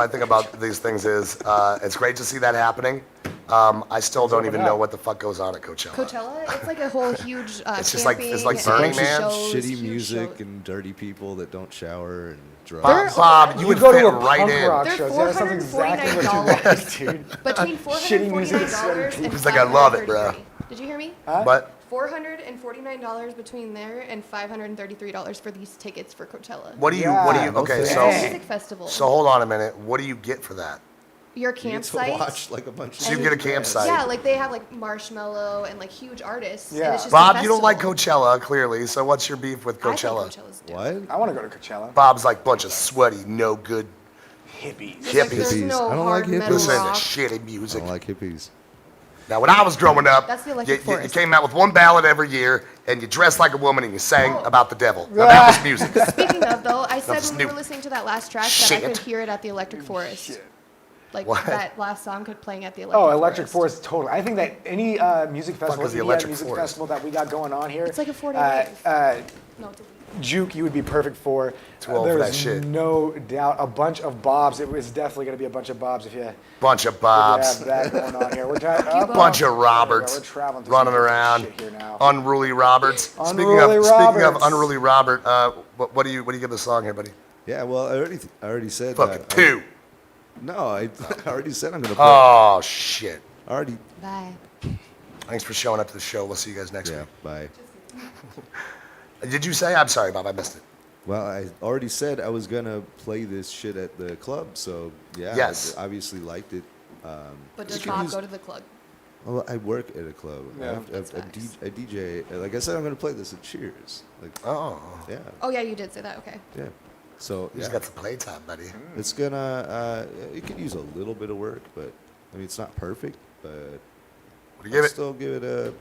thing about these things is it's great to see that happening. I still don't even open know up. what the fuck goes on at Coachella. Coachella, it's like a whole huge It's just like- camping it's like and Burning bunch of Man. shows, Shitty huge music show- and dirty people that don't shower and drugs. Bob, you would go fit to a right punk in. rock They're show. Yeah, that sounds exactly what you $449. want, dude. Between Shitty music, $449 and He's like, I love it, bro. $533. Did you hear me? But $449 between there and $533 for these tickets for Coachella. what do you? Yeah, Okay, It's so a music festival. so hold on a minute. What do you get for that? Your You get to campsite. watch like a bunch of So you get a campsite. Yeah, like they have like Marshmello and like huge artists. Yeah. And it's just Bob, a you don't like festival. Coachella, clearly. So what's your beef with I think Coachella? Coachella's dope. What? I want to go to Coachella. Bob's like bunch of sweaty, no good Hippies. It's like hippies. there's Hippies. no I don't hard like hippies. metal Listen to rock. shitty I music. don't like hippies. Now, when I was growing up, That's the you, Electric you Forest. came out with one ballad every year, and you dressed like a woman, and you sang about the devil. Now, that was music. Speaking of though, I said Nothing's when we were new. listening to that last track that Shit. I could hear it at the Electric Forest. Like What? that last song could playing at the Electric Oh, Forest. Electric Forest, totally. I think that any music festival, is the EDM Electric music Forest? festival that we got going on here, It's like a 4-day rave. No, it's a week. Juke, you would be perfect for. Too old for that There's shit. no doubt. A bunch of Bobs. It was definitely going to be a bunch of Bobs if you Bunch of have Bobs. that going on here. We're Bunch of Roberts We're traveling through running some around. shit here now. Unruly Roberts. Unruly Speaking of Roberts. Unruly Robert, what do you give the song here, buddy? Yeah, well, I already said Fucking that. 2. No, I already said I'm gonna play. Oh shit! I already. Bye. Thanks for showing up to the show. We'll see you guys next Yeah. week. Bye. Did you say? I'm sorry, Bob. I missed it. Well, I already said I was gonna play this shit at the club, so yeah. Yes. I obviously liked it. But you does can Bob use- go to the club? Well, I work at a club. Yeah. I DJ. Like I said, I'm gonna play this at Cheers. Like, Oh, yeah, Oh yeah, you did say that. Okay. yeah. So you just yeah, got some playtime, buddy. it's gonna. It could use a little bit of work, but I mean, it's not perfect. But What do you give I'll it? still give it a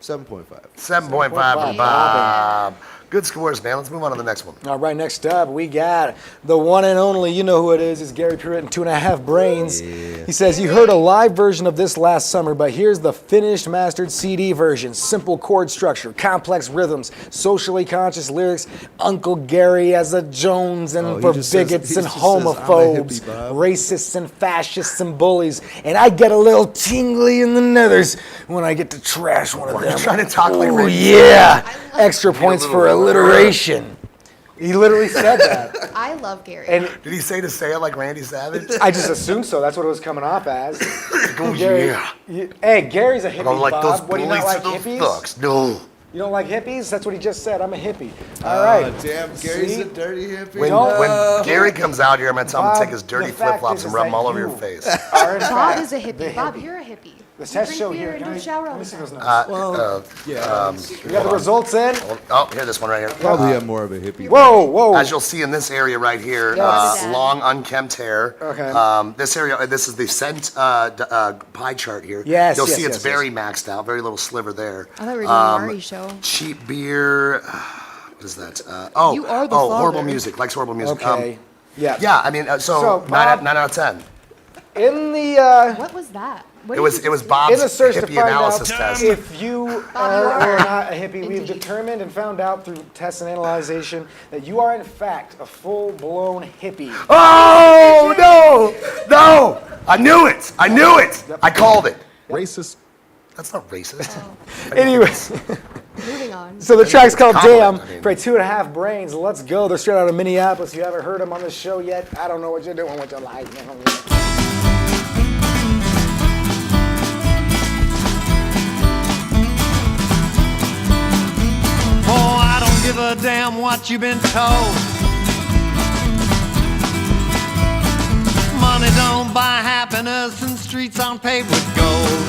7.5. 7.5 for Bob. Good scores, man. Let's move on to the next one. All right, next up, we got the one and only, you know who it is, Gary Pruitt and 2.5 Brains. Yeah. He says, you heard a live version of this last summer, but here's the finished, mastered CD version. Simple chord structure, complex rhythms, socially conscious lyrics, Uncle Gary as a Jones, and Oh, he for just says- bigots he and just says, "I'm a homophobes, hippie, Bob." racists and fascists and bullies. And I get a little tingly in the nethers when I get to trash one of You're them. trying to talk like Oh, Randy yeah. I love- Extra points little for word. alliteration. He literally said that. I love Gary. And Did he say to say it like Randy Savage? I just assumed so. That's what it was coming off as. Oh, Gary, yeah. hey, Gary's a hippie, I don't like those Bob. What, do you not bullies like and those hippies? thugs. No. You don't like hippies? That's what he just said. I'm a hippie. All right. Damn, Gary's See? a dirty hippie. When, Don't- when Gary comes out here, I'm going to tell him to Bob, take his dirty the fact flip-flops is and rub that them all over you your face. Are in Bob fact is a the hippie. Bob, hippie. you're a hippie. The You test drink show beer here. and Can do I- a shower let all me the see time. those numbers. Yeah. We got the results in. Oh, here, this one right here. Probably am more of a hippie. Whoa, whoa. As you'll see in this area right here, Yes. long unkempt hair. Okay. This area, this is the scent pie chart here. Yes, You'll yes, see it's yes, very maxed out, very little sliver there. I thought we were doing a Murray show. Cheap beer. What is that? Oh, You are the horrible father. music. Likes horrible music. Okay. Yeah. Yeah, I mean, So, so, Bob- 9 out of 10. In the What was that? What It did was you it was just- Bob's in the search to hippie find analysis out test. if you Bob, you are or are. not a hippie, we've Indeed. determined and found out through tests and analyzation that you are in fact a full-blown hippie. Oh no! I knew it! I called it. Racist. That's not racist. Anyways, Moving on. so the track's called Compliment, Damn I mean. by 2.5 Brains. Let's go. They're straight out of Minneapolis. If you haven't heard them on the show yet, I don't know what you're doing with your life. Oh, I don't give a damn what you've been told. Money don't buy happiness, and streets aren't paved with gold.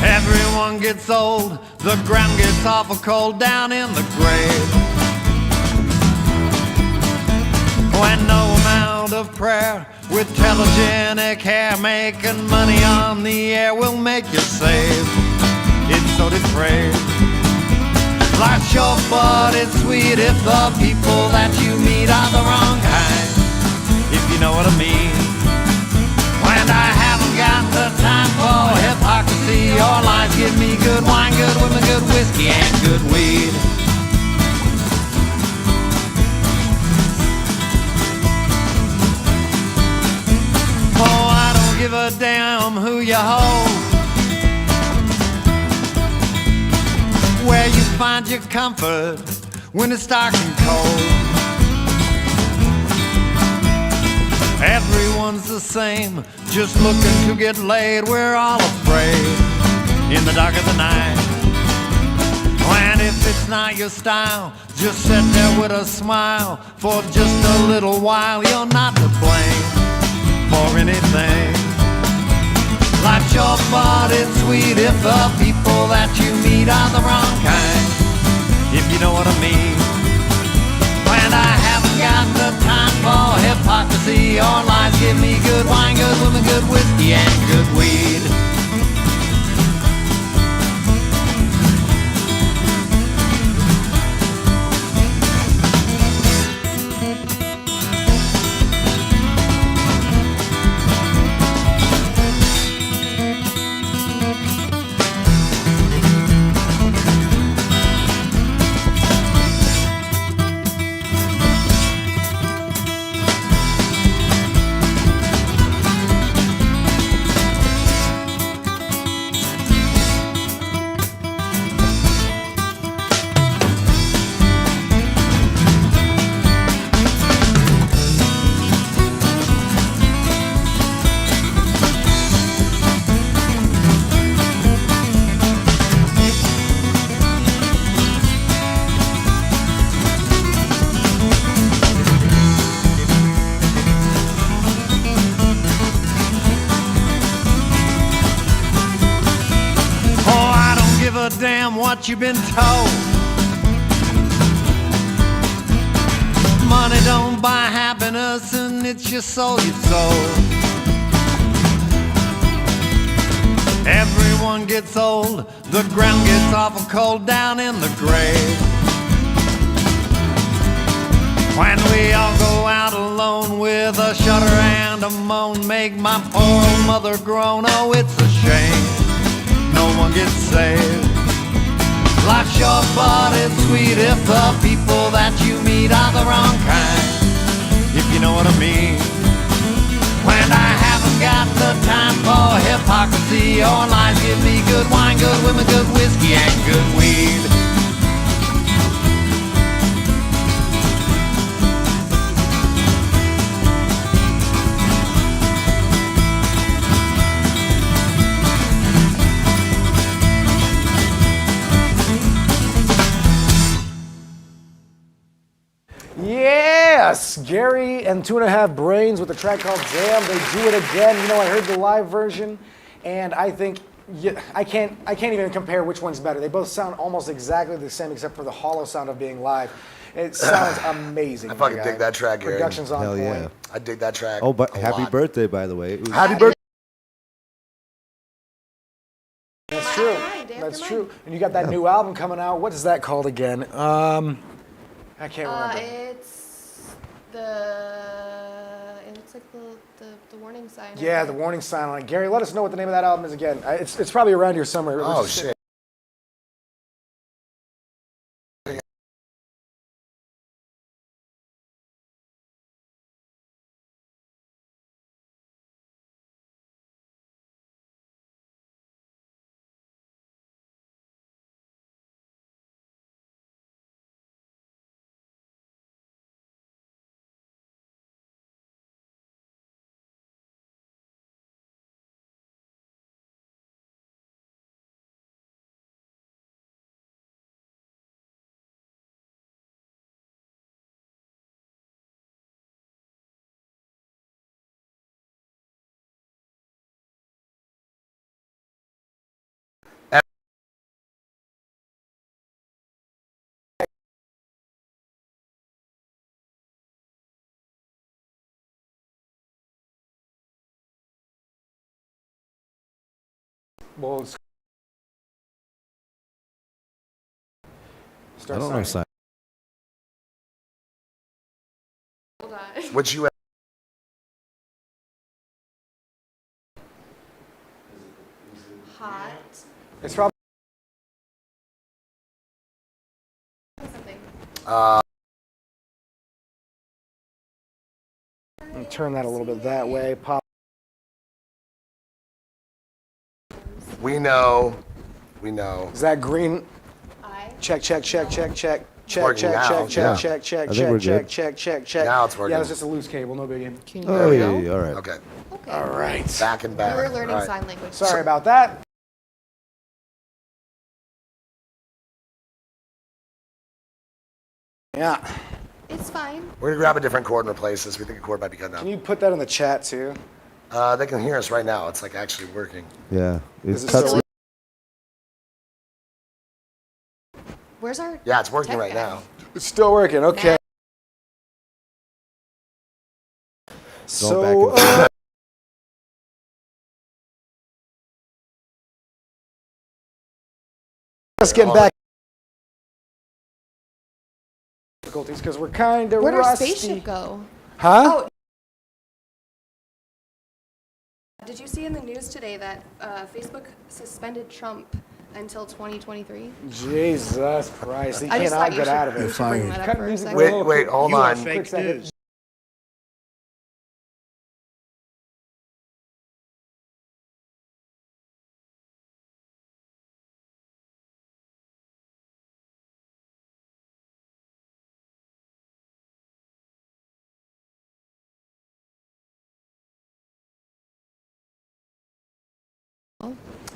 Everyone gets old, the ground gets awful cold down in the grave. When no amount of prayer with telegenic hair making money on the air will make you save. It's so depraved. Life's short, but it's sweet if the people that you meet are the wrong kind, if you know what I mean. And I haven't got the time for hypocrisy or lies. Give me good wine, good women, good whiskey, and good weed. Oh, I don't give a damn who you hold, where you find your comfort when it's dark and cold. Everyone's the same, just looking to get laid. We're all afraid in the dark of the night. And if it's not your style, just sit there with a smile. For just a little while, you're not to blame for anything. Life's short, but it's sweet if the people that you meet are the wrong kind, if you know what I mean. And I haven't got the time for hypocrisy or lies. Give me good wine, good women, good whiskey, and good weed. what you've been told. Money don't buy happiness, and it's your soul you sold. Everyone gets old, the ground gets awful cold down in the grave. When we all go out alone with a shudder and a moan, make my poor old mother groan, oh it's a shame, no one gets saved. Life's short but it's sweet if the people that you meet are the wrong kind, if you know what I mean. When I haven't got the time for hypocrisy or lies, give me good wine, good women, good whiskey, and good weed. Yes, Gary and 2.5 Brains with a track called Damn. They do it again. You know, I heard the live version, and I think I can't even compare which one's better. They both sound almost exactly the same, except for the hollow sound of being live. It sounds amazing. I fucking my dig guy. that track, Gary. Production's on Hell point. yeah. I dig that track. Oh, but a happy lot. birthday, by the way. It was, Happy birthday. That's true. Day after That's mine. true. And you got that new album coming out. What is that called again? I can't remember. It's the. It looks like the warning sign. I Yeah, the think. warning sign on it. Gary, let us know what the name of that album is again. It's probably around here somewhere. It was Oh just- shit. Well, I start don't know. signing. Hold on. Which you Hot. It's probably. Something. Let me turn that a little bit that way. Pop. we know. We know. Is that green? I. Check, check, check, check, check. Check, working check, now. check, check, Yeah. check, check, I think we're check, good. check, check, check. Now it's working. Yeah, it's just a loose cable, no biggie. Can you Oh, hear yeah, me now? all right. Okay. Okay. All right. Back and back. We were learning All right. sign language. Sorry about that. Yeah. It's fine. We're gonna grab a different chord and replace this. We think a chord might be cut Can down. you put that in the chat too? They can hear us right now. It's like actually working. Yeah. Is It it cuts. still- Where's our? Yeah, it's working tech right guy? now. It's still working. Okay. So, back and forth. let's get back. Difficulties because we're kind of Where'd our rusty. spaceship go? Huh? Oh. Did you see in the news today that Facebook suspended Trump until 2023? Jesus Christ! He I just cannot thought you get should, out of you it. should bring that up Cut for a music second. real Wait, quick. hold You are on. fake Quick second. news.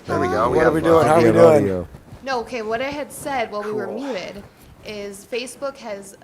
There we go. What are we have, doing? How are we have doing? audio. No, okay, what I had said while we were Cool. muted is Facebook has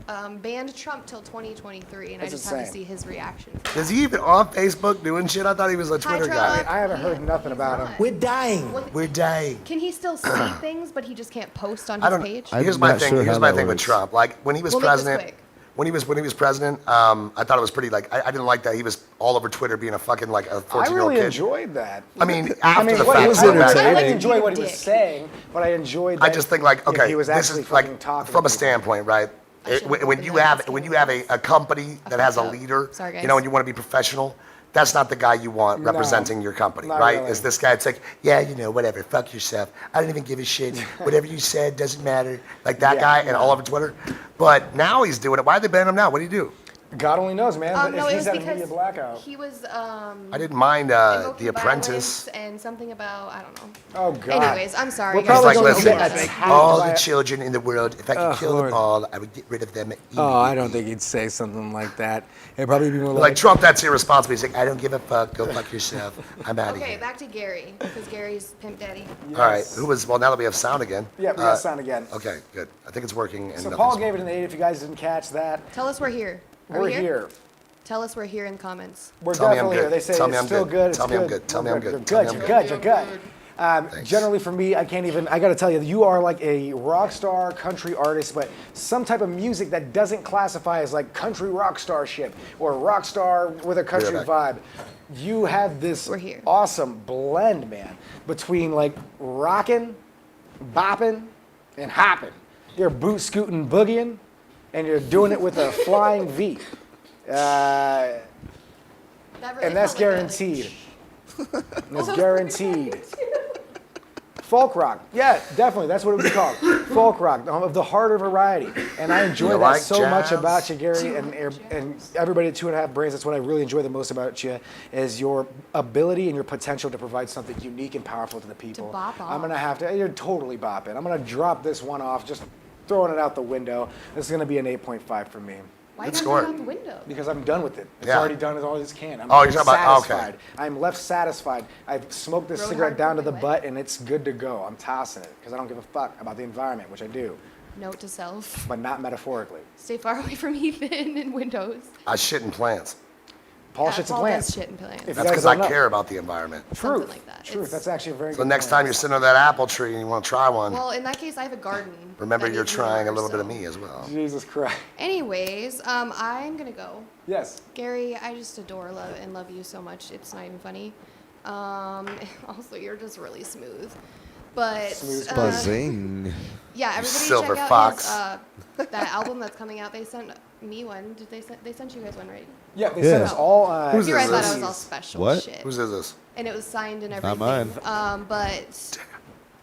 banned Trump till 2023, and That's I just have to insane. see his reaction. Is he even on Facebook doing shit? I thought he was a Twitter guy. Trump. I haven't heard Yeah, nothing he's about not. him. We're dying. We're dying. Can he still see things, but he just can't post on I his don't. page? Here's I'm my not thing. sure Here's how my that thing with works. Trump. Like when he was We'll make this president. quick. When he was president, I thought it was pretty. Like I didn't like that he was all over Twitter being a fucking like a I 14-year-old really kid. enjoyed that. I mean, after the what fact, he was I go back- entertaining. I Like, didn't enjoy what he being a was dick. saying, but I enjoyed. I That, just think like, you know, okay, he was this actually is like fucking talking from to a people. standpoint, right? should've When opened you that have can when of you have worms. a company that has a fucked up. leader, Sorry, you know, guys. and you want to be professional, that's not the guy you want No, representing your company, not right? really. Is this guy? It's like, yeah, you know, whatever, fuck yourself. I don't even give a shit. Whatever you said doesn't matter. Like that Yeah, guy and no. all over Twitter. But now he's doing it. Why'd they ban him now? What did he do? God only knows, man. But No, if it he's was had a media because blackout. he was I didn't mind invoking The Apprentice. violence and something about I don't know. Oh God. Anyways, I'm sorry. We're guys. probably He's like, gonna listen, get attacked all by the a- children in the world, if I could Oh, kill Lord. them all, I would get rid of them immediately. Oh, I don't think he'd say something like that. It'd probably be more Like like, Trump, that's irresponsible. He's like, I don't give a fuck. Go fuck yourself. I'm out of Okay, here. back to Gary because Gary's pimp daddy. All right. Who was? Well, now that we have sound again. Yeah, we got sound again. Okay, good. I think it's working. And So nothing's- Paul gave it an 8. If you guys didn't catch that, Tell us we're here. Are we're we here. Tell us we're here in the comments. We're Tell me I'm definitely here. good. They say Tell me it's I'm still good. good. It's Tell me I'm good. good. Tell me We're I'm good. You're Tell good. me You're I'm good. You're good. Thanks. Generally, for me, I can't even. I got to tell you, you are like a rock star country artist, but some type of music that doesn't classify as like country rock star shit or rock star with a country back. vibe. You have this We're here. awesome blend, man, between like rocking, bopping, and hopping. You're boot scooting, boogieing, and you're doing it with a flying V. That really And that's felt like guaranteed. That's guaranteed. Folk rock. Yeah, definitely. That's what it would be called. Folk rock, of the harder variety. And I enjoy You that like so much jazz? about you, Gary, and everybody at 2.5 Brains. That's what I really enjoy the most about you, is your ability and your potential to provide something unique and powerful to the people. bop I'm off. going to have to, you're totally bopping. I'm going to drop this one off, just throwing it out the window. This is going to be an 8.5 for me. Why Good you score. gotta out the window? Because I'm done with it. It's Yeah. already done as all it can. I'm Oh, you're talking about- okay. satisfied. I'm left satisfied. I've smoked this Road cigarette hard down to the going butt and it's good to go. I'm tossing it because I don't give a fuck about the environment, which I do, Note to self: but not metaphorically. stay far away from Ethan and windows. I shit in plants. Paul Yeah, shits and Paul plants. does shit in plants. If you That's guys because I don't know. care about the environment. Truth. like that. Truth. It's- That's actually a very So good next point. time you're sitting under that apple tree and you want to try one, Well, in that case, I have a garden. remember that you're needs trying a manure, little bit of so- me as well. Jesus Christ. Anyways, I'm gonna go. Yes. Gary, I just adore love you so much. It's not even funny. Also, you're just really smooth. But Smooth Buzzing. yeah, everybody Silver check out Fox. his, that album that's coming out. They sent me one. Did they sent you guys one, right? Yeah, they Yeah. sent us all. Who's Here I is thought this? I was all special What? shit. Whose is this? And it was signed and Not everything. mine. But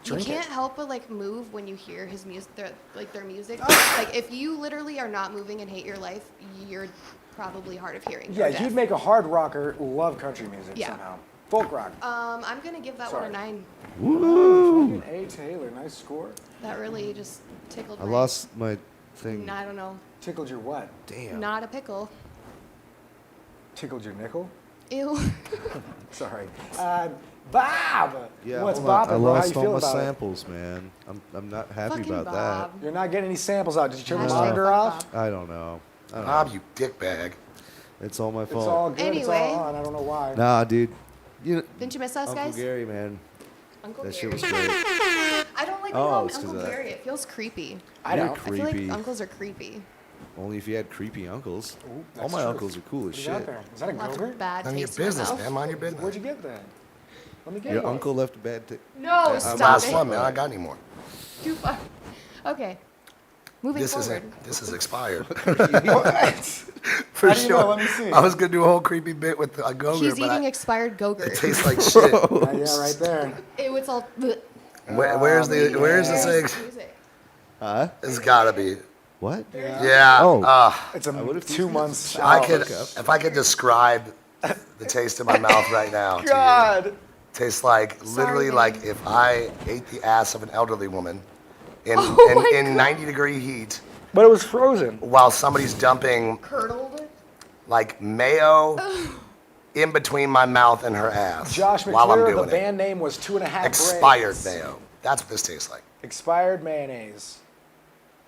you Drink it. can't help but like move when you hear his music, their music. Oh. Like if you literally are not moving and hate your life, you're probably hard of hearing. Yeah, or deaf. you'd make a hard rocker love country music Yeah. somehow. Folk rock. I'm gonna give that Sorry. one a 9. Fucking A. Taylor, nice score. That really just tickled I my. lost my thing. I don't know. Tickled your what? Damn. Not a pickle. Tickled your nickel? Ew. Sorry. Bob! Yeah, What's hold on. bopping, I bro? How you lost all feel my about it? samples, man. I'm not happy Fucking about Bob. You're not getting any samples out. Did you turn the Hashtag monitor fuck off? Bob. that. I don't know. I don't Bob, know. you dickbag. It's all my It's fault. all good. It's Anyway. all on. I don't know why. Nah, dude. You Didn't you miss us, Uncle guys? Gary, man. Uncle That Gary. shit was great. I don't like Oh, calling it's 'cause Uncle of that. Gary. It feels creepy. I You're don't. I feel creepy. like uncles are creepy. Only if you had creepy uncles. Ooh, All that's my true. uncles are cool as What you got shit. there? Is that a Lots Gogurt? of bad None of your taste in my business, mouth. man. Mind your Where'd business. you get that? Let me get Your one. uncle left a bad tip. No, Last stop it. one, man. I don't got any more. Too far. Okay. Moving This forward. is expired. What? For How do you sure. know? Let me see. I was gonna do a whole creepy bit with a Gogurt, He's but eating it expired Go-Gurt. tastes like shit. Yeah, right there. It was all. Where's the thing? Music. Huh? It's gotta be. What? Yeah. Oh. It's a would've 2 used months. this. I out. could, if I could describe the taste in my mouth right now. to you. God. Tastes like literally man. like if I ate the ass of an elderly woman in Oh my in God. 90-degree heat But it was frozen. while somebody's dumping Curdled. like mayo in between my mouth and her ass Josh while I'm McClure, doing the it. band name was 2.5 Expired Brains. mayo. That's what this tastes like. Expired mayonnaise.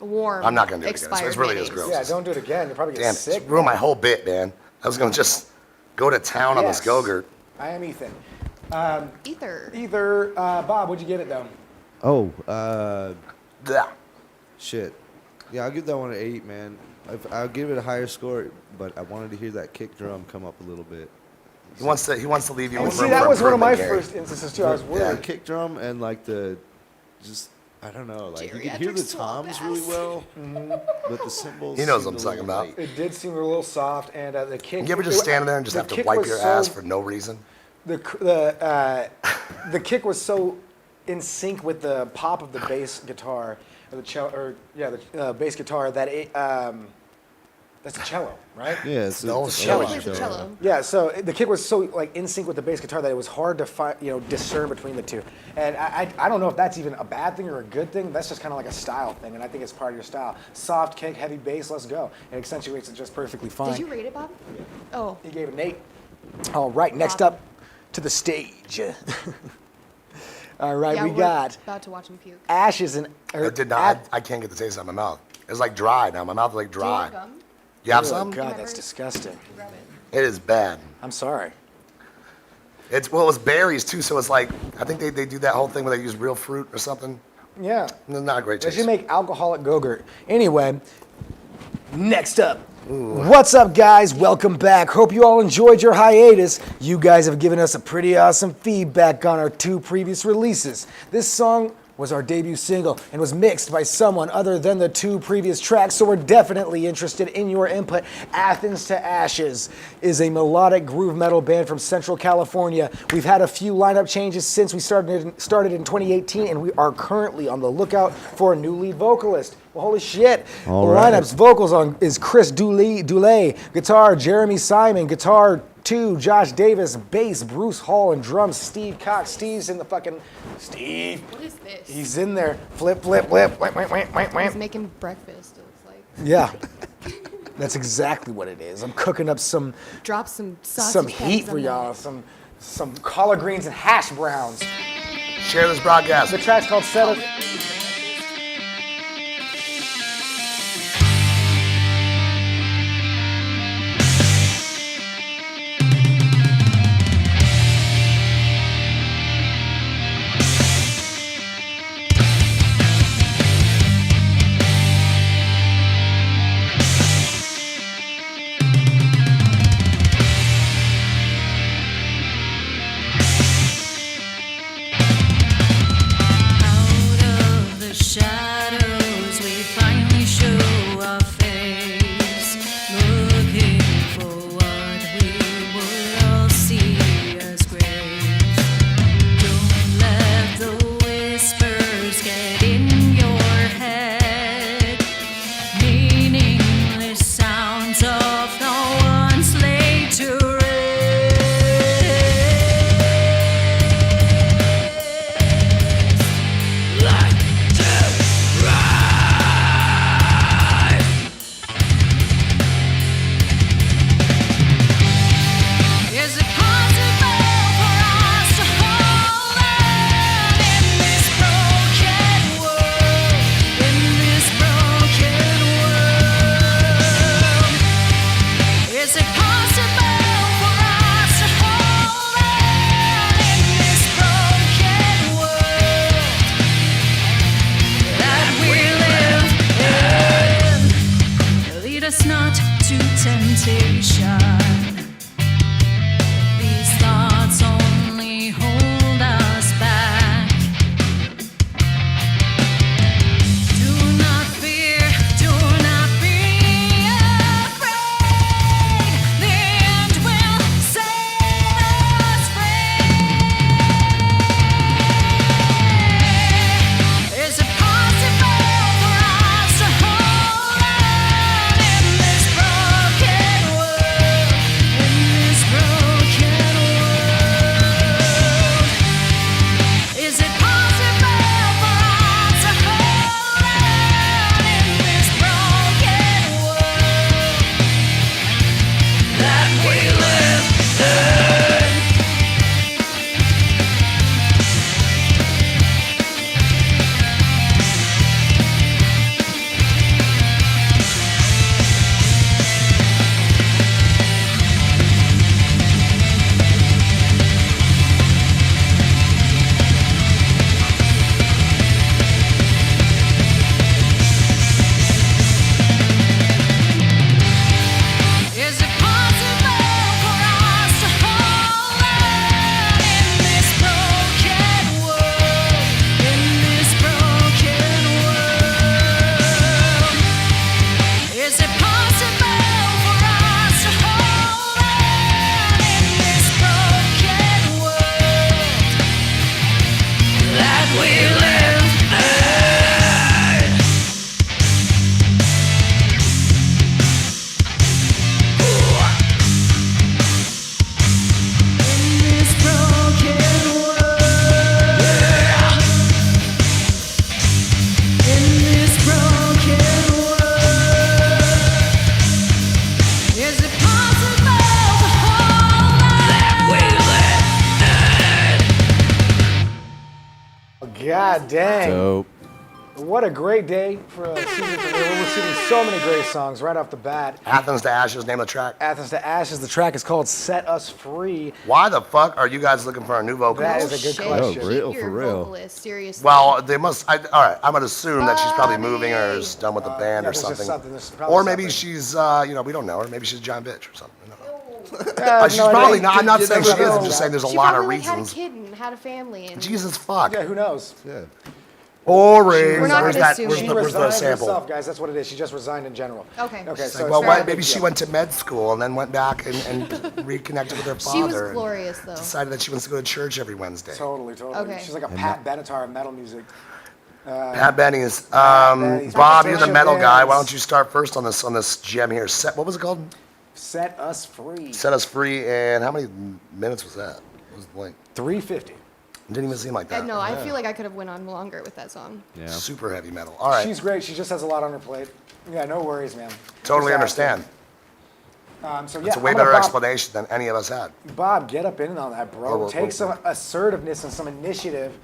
warm. I'm not gonna do it again. expired It really is mayonnaise. gross. Yeah, don't do it again. You'll probably get Damn it, sick. it's ruined my whole bit, man. I was gonna just go to town on this Yes. Go-Gurt. I am Ethan. Either. Bob, would you give it though? Oh, Yeah. shit. Yeah, I'll give that one an 8, man. I'll give it a higher score, but I wanted to hear that kick drum come up a little bit. He wants to leave you And with see, room that for was one of my improvement, Gary. first instances too. I was Yeah, worried. the kick drum and like the, just I don't know, like you could hear Geriatric the swamp toms ass. really well, but the cymbals. He knows seemed what I'm a talking little about. light. It did seem a little soft, and the kick. You ever just stand there and just the have to kick wipe was your so- ass for no reason? The kick was so in sync with the pop of the bass guitar or the cello, or yeah, the bass guitar that it. That's a cello, right? Yeah, it's The whole it's cello. a Plays the cello. Yeah, so the kick was so like in sync with the bass guitar that it was hard to discern between the two. And I don't know if that's even a bad thing or a good thing. That's just kind of like a style thing, and I think it's part of your style. Soft kick, heavy bass, let's go. It accentuates it just perfectly fine. Did you rate it, Bob? Oh, He gave it an 8. All right, next Bob. up to the stage. All right, yeah, we we're got about to watch him puke. Ashes and. I did not. I can't get the taste out of my mouth. It's like dry now. My mouth is like Do you dry. want gum? You have Oh, some? God, that's disgusting. Grab it. It is bad. I'm sorry. It was berries too, so it's like I think they do that whole thing where they use real fruit or something. Yeah. Not a great They taste. should make alcoholic Go-Gurt. Anyway, next up. What's up, guys? Welcome back. Hope you all enjoyed your hiatus. You guys have given us a pretty awesome feedback on our 2 previous releases. This song was our debut single and was mixed by someone other than the 2 previous tracks, so we're definitely interested in your input. Athens to Ashes is a melodic groove metal band from Central California. We've had a few lineup changes since we started in 2018, and we are currently on the lookout for a new lead vocalist. Well, holy shit. All The right. lineup's vocals is Chris Dulé, guitar, Jeremy Simon, guitar 2, Josh Davis, bass, Bruce Hall, and drums, Steve Cox. Steve's in the fucking, Steve, What is this? he's in there. Flip, flip, flip, wham, wham, wham, wham, He's wham. making breakfast. It looks like. Yeah, that's exactly what it is. I'm cooking up some Drop some sausage heat patties for on y'all, that. some collard greens and hash browns. Share this broadcast. The track's called Settle. Out of the shadows, we finally show our face, looking for what we would all see as grace. Don't let the whispers get in your head, meaningless sounds of no one's laid to rest. Is it possible for us to hold on in this broken world? In this broken world, is it possible for us to hold on in this broken world that we live in? Lead us not to temptation. These thoughts only hold us back. Do not fear, do not be afraid. The end will set us free. Is it possible for us to hold on in this broken world? God dang. Dope. What a great day for a season premiere. We're receiving so many great songs right off the bat. Athens to Ashes, name of the track. Athens to Ashes, the track is called Set Us Free. Why the fuck are you guys looking for a new vocalist? That is a good Shit, question. Oh, real, you're for a real. vocalist, seriously. Well, they must. All right, I'm gonna assume that she's probably moving or is done with the band yeah, or there's just something. something, there's probably Or maybe something. she's, we don't know her. Maybe she's a giant bitch or something. I don't know. She's no, I probably don't- not. I'm not you saying never she is. I'm know. just saying there's a she lot of probably like, reasons. had a kid and had a family. And Jesus fuck. Yeah, who knows? Yeah. Boring. We're not Where's gonna that? assume Where's it. She the resigned sample? herself, guys. That's what it is. She just resigned in general. Okay. Okay, It's so like, well, it's why, not a maybe big she deal. went to med school and then went back and reconnected with her father. She was and glorious, though. Decided that she wants to go to church every Wednesday. Totally. Okay. She's like a Pat Benatar of metal music. Pat Benny's. Benny's. Bob, you're the Social metal guy. dance. Why don't you start first on this gem here? What was it called? Set Us Free. Set Us Free. And how many minutes was that? What was the length? 350. Didn't even seem like that. No, I feel like I could have went on longer with that song. Yeah. Super heavy metal. All right. She's great. She just has a lot on her plate. Yeah, no worries, man. Totally Just understand. So yeah, It's a way I'm gonna better Bob- explanation than any of us had. Bob, get up in on that, bro. Well, Take some assertiveness and some initiative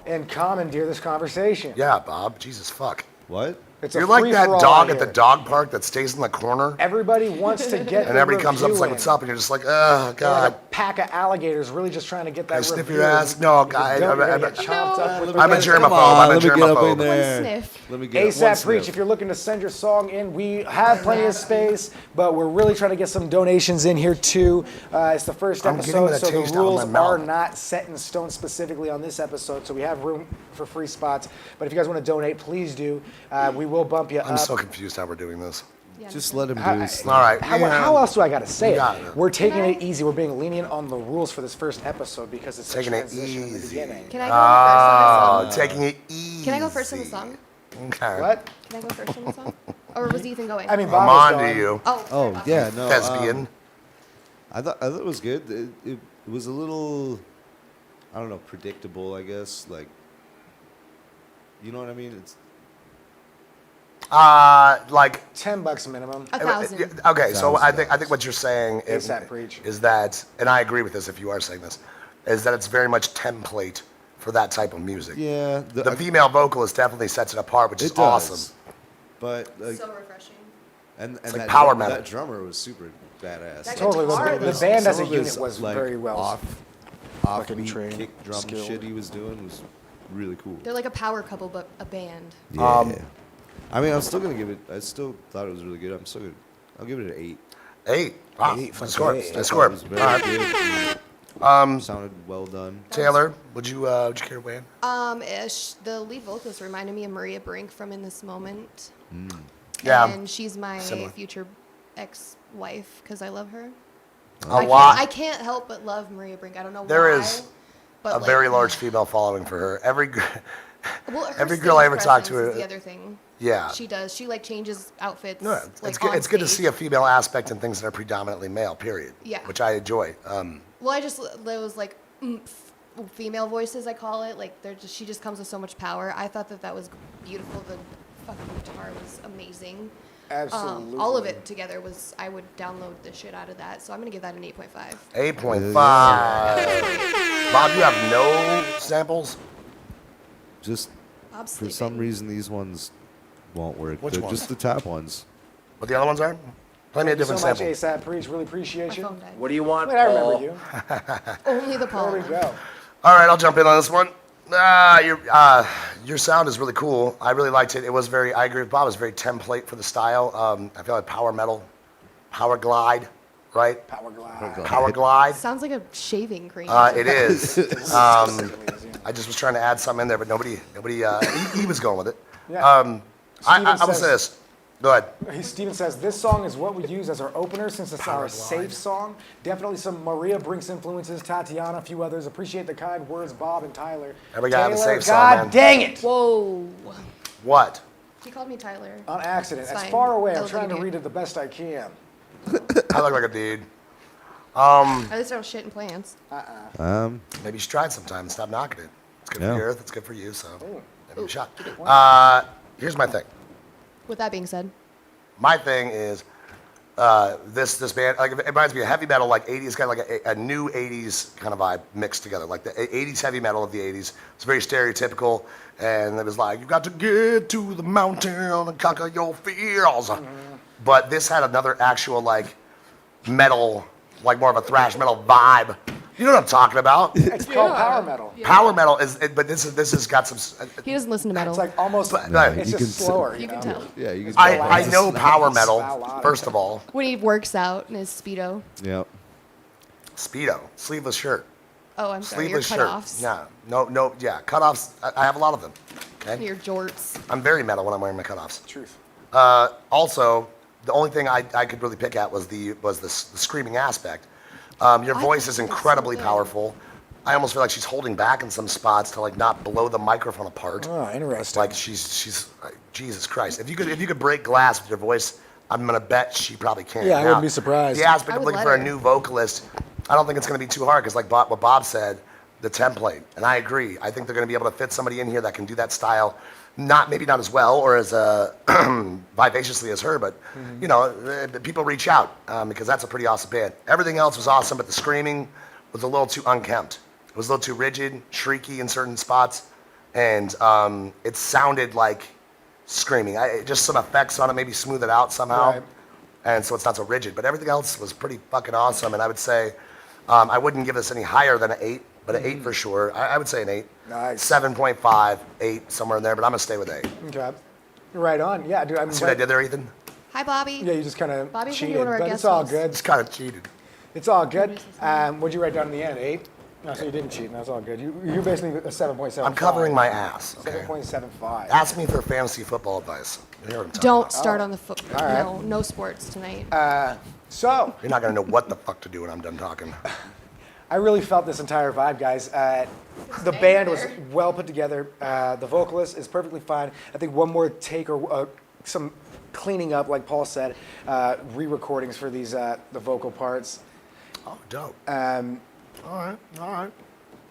and commandeer this conversation. Yeah, Bob. Jesus fuck. What? It's You're a like that free-for-all dog out at the here. dog park that stays in the corner. Everybody wants to get And the everybody comes up and is like, review what's in. up? And you're just like, oh, They're like God. a pack of alligators really just trying to get that I sniff review. your ass? No, guy, Don't, you're I'm- gonna get chomped up with I'm a the- germaphobe. Come on, I'm a let me get up in germaphobe. there. sniff. Let me get one ASAP Preach, sniff. if you're looking to send your song in, we have plenty of space, but we're really trying to get some donations in here too. It's the first I'm getting episode, that so the taste out of rules my are mouth. not set in stone specifically on this episode, so we have room for free spots. But if you guys want to donate, please do. We will bump you I'm up. so confused how we're doing this. Yeah, Just no. let him do his thing. All right. How else do I got to say You it? got it. We're taking Can I- it easy. We're being lenient on the rules for this first episode because it's Taking a it transition in the easy. beginning. Can I go first on Oh, the song? taking it easy. Can I go first on the song? Okay. What? Can I go first on the song? Or was Ethan going? I mean, I'm Bob was on to going. you, oh, sorry, Oh Bob. yeah, no. thespian. I thought it was good. It was a little, I don't know, predictable. I guess like, you know what I mean? It's Like, $10 minimum. $1,000. okay, so I think $1,000. what you're saying ASAP Preach. is that, and I agree with this if you are saying this, is that it's very much template for that type of music. yeah. The female vocalist definitely sets it apart, which is it does. awesome. But like, So refreshing. and like that power drum- metal. That drummer was super badass. That Like, Totally. guitar, The though. band as a some of unit his, was like, very well. Fucking offbeat trained, kick drum skilled. shit he was doing was really cool. They're like a power couple, but a band. Yeah. I mean, I'm still gonna give it. I still thought it was really good. I'm still gonna. I'll give it an 8. 8. Wow. Eight, Good score. fucking eight. Good score. It was very All right. good. Sounded well done. Taylor, would you care to weigh in? The lead vocalist reminded me of Maria Brink from In This Moment. Yeah. And she's my Similar. future ex-wife because I love her. A I lot. I can't help but love Maria Brink. I don't know There why. is but a like, very large female following for her. Well, her every girl I ever stage talked to, presence is the other thing. yeah. She does. She like changes outfits. No, like, it's good. on It's good to see stage. a female aspect in things that are predominantly male. Period. Yeah. Which I enjoy. Well, those like female voices, I call it. Like she just comes with so much power. I thought that was beautiful. The fucking guitar was amazing. Absolutely. All of it together was. I would download the shit out of that. So I'm gonna give that an 8.5. 8.5. Bob, you have no samples. Just Bob's for some sleeping. reason, these ones won't work. Which They're ones? just the top ones. What the other ones are? Play me a Thank you different so much, sample. ASAP Preach. Really appreciate My you. phone died. What do you want, Wait, I remember Paul? you. Only the Paul. There we one. go. All right, I'll jump in on this one. Your sound is really cool. I really liked it. It was very. I agree with Bob. It was very template for the style. I feel like power metal, power glide, right? Power Glide. Power glide. Sounds like a shaving cream. It is. I just was trying to add something in there, but nobody. He was going with it. Yeah. I Steven will say says- this. Go ahead. Steven says, this song is what we use as our opener since it's our safe song. Definitely some Maria Brink's influences, Tatiana, a few others. Appreciate the kind words, Bob and Tyler. Every guy have a Taylor, safe song, God man. dang it! Whoa. What? He called me Tyler. On accident. It's It's fine. far away. I I'm look trying to like a read it the best I can. I look like a dude. At least I don't shit in plants. Maybe you should try it sometime and stop knocking it. It's good for Yeah. the earth. It's good for you. So maybe a shot. Give it one. Here's my thing. With that being said, My thing is, this band, like, it reminds me of heavy metal, like 80s, kind of like a new 80s kind of vibe mixed together. Like the 80s heavy metal of the 80s. It's very stereotypical, and it was like, you got to get to the mountain and conquer your fears. But this had another actual, like, metal, like more of a thrash metal vibe. You know what I'm talking about? It's called power metal. Power metal but this has got some. He doesn't listen to metal. It's like almost, No, it's you just can- slower. you can know? tell. Yeah, you can. I know power It's metal, loud. first of all. When he works out in his Speedo. Yep. Speedo, sleeveless shirt. Oh, I'm sorry. Your Sleeveless shirt. cutoffs. Yeah, cutoffs. I have a lot of them. Okay? Your jorts. I'm very metal when I'm wearing my cutoffs. Truth. Also, the only thing I could really pick at was the screaming aspect. Your voice is incredibly powerful. I almost feel like she's holding back in some spots to like not blow the microphone apart. Oh, interesting. Like she's Jesus Christ. If you could break glass with your voice, I'm gonna bet she probably can. Yeah, I wouldn't be surprised. The aspect I of would looking let for a her. new vocalist, I don't think it's gonna be too hard because like what Bob said, the template, and I agree. I think they're gonna be able to fit somebody in here that can do that style, maybe not as well or as vivaciously as her, but you know, people reach out because that's a pretty awesome band. Everything else was awesome, but the screaming was a little too unkempt. It was a little too rigid, shrieky in certain spots, and it sounded like screaming. Just some effects on it, maybe smooth it out somehow, Right. and so it's not so rigid. But everything else was pretty fucking awesome, and I would say I wouldn't give this any higher than an 8, but an 8 for sure. I would say an 8. Nice. 7.5, 8, somewhere in there, but I'm gonna stay with 8. Okay. Right on. Yeah, dude. See what I did there, Ethan? Hi, Bobby. Yeah, you just kind of Bobby's gonna be cheated, one of our but guest it's all hosts. good. Just kind of cheated. It's all good. What'd you write down in the end? 8? No, so you didn't cheat. That's all good. You're basically a 7.75. I'm covering my ass. Okay. 7.75. Ask me for fantasy football advice. You hear what I'm talking Don't about. start on the foot. All right. No sports tonight. So, You're not gonna know what the fuck to do when I'm done talking. I really felt this entire vibe, guys. The band was well put together. The vocalist is perfectly fine. I think one more take or some cleaning up, like Paul said, re-recordings for these the vocal parts. Oh, dope. All right.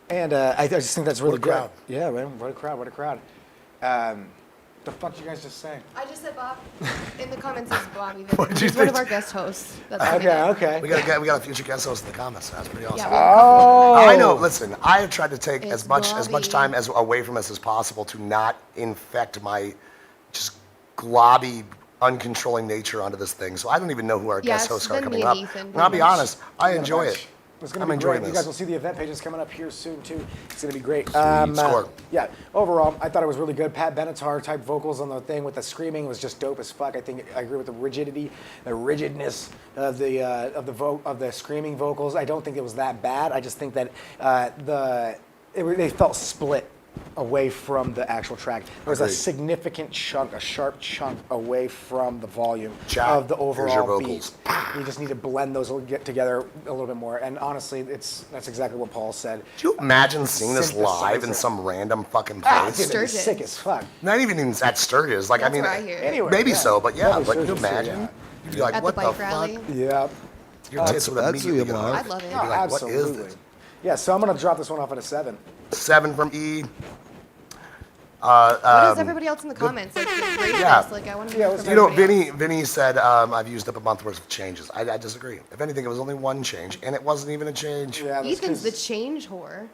And I just think that's really What a crowd. good. Yeah, man. What a crowd. The fuck you guys just saying? I just said Bob. In the comments, it's Bobby. What'd you He's one of think? our guest hosts. That's coming up. Okay. We got a future guest host in the comments. That's pretty awesome. Yeah, well, Oh. I know. Listen, I have tried to take It's as much Bobby. time as away from us as possible to not infect my just globby, uncontrolling nature onto this thing. So I don't even know who our Yeah, guest it's hosts are been coming me up. and Ethan, And I'll be pretty much. honest, I enjoy it. It's gonna I'm be enjoying great. You this. guys will see the event pages coming up here soon too. It's gonna be great. Score. Yeah. Overall, I thought it was really good. Pat Benatar type vocals on the thing with the screaming was just dope as fuck. I think I agree with the rigidity, the rigidness of the screaming vocals. I don't think it was that bad. I just think that they felt split away from the actual track. There was a Agreed. significant chunk, a sharp chunk away from the volume Chat, of the here's your overall vocals. beat. You just need to blend those, get together a little bit more. And honestly, that's exactly what Paul said. Do you imagine seeing this live in Synthesizer. some random fucking Ah, place? it's gonna be Sturgis. sick as fuck. Not even at Sturgis. Like, That's I mean, where I hear it. Anywhere, maybe yeah. so, but yeah. Probably But can you Sturgis, too, imagine? yeah. You'd be like, At what the the bike fuck? rally. Yeah. Your tits would That's immediately the go amount. up. I'd love it. You'd be like, what is Absolutely. this? Yeah, so I'm gonna drop this one off at a 7. 7 from E. What is everybody else in the comments? Like, rate Yeah. this. Like, I want to Yeah, know let's from You know, everybody Vinny said I've used up a month worth of changes. I disagree. If anything, it was only one change, and it wasn't even a change. Yeah, else. that's Ethan's 'cause- the change whore.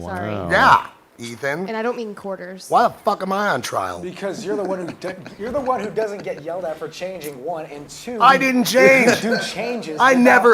Sorry. Yeah, Ethan. And I don't mean quarters. Why the fuck am I on trial? because you're the one who doesn't get yelled at for changing, 1, and 2. I didn't you change. do changes. I'll but you're never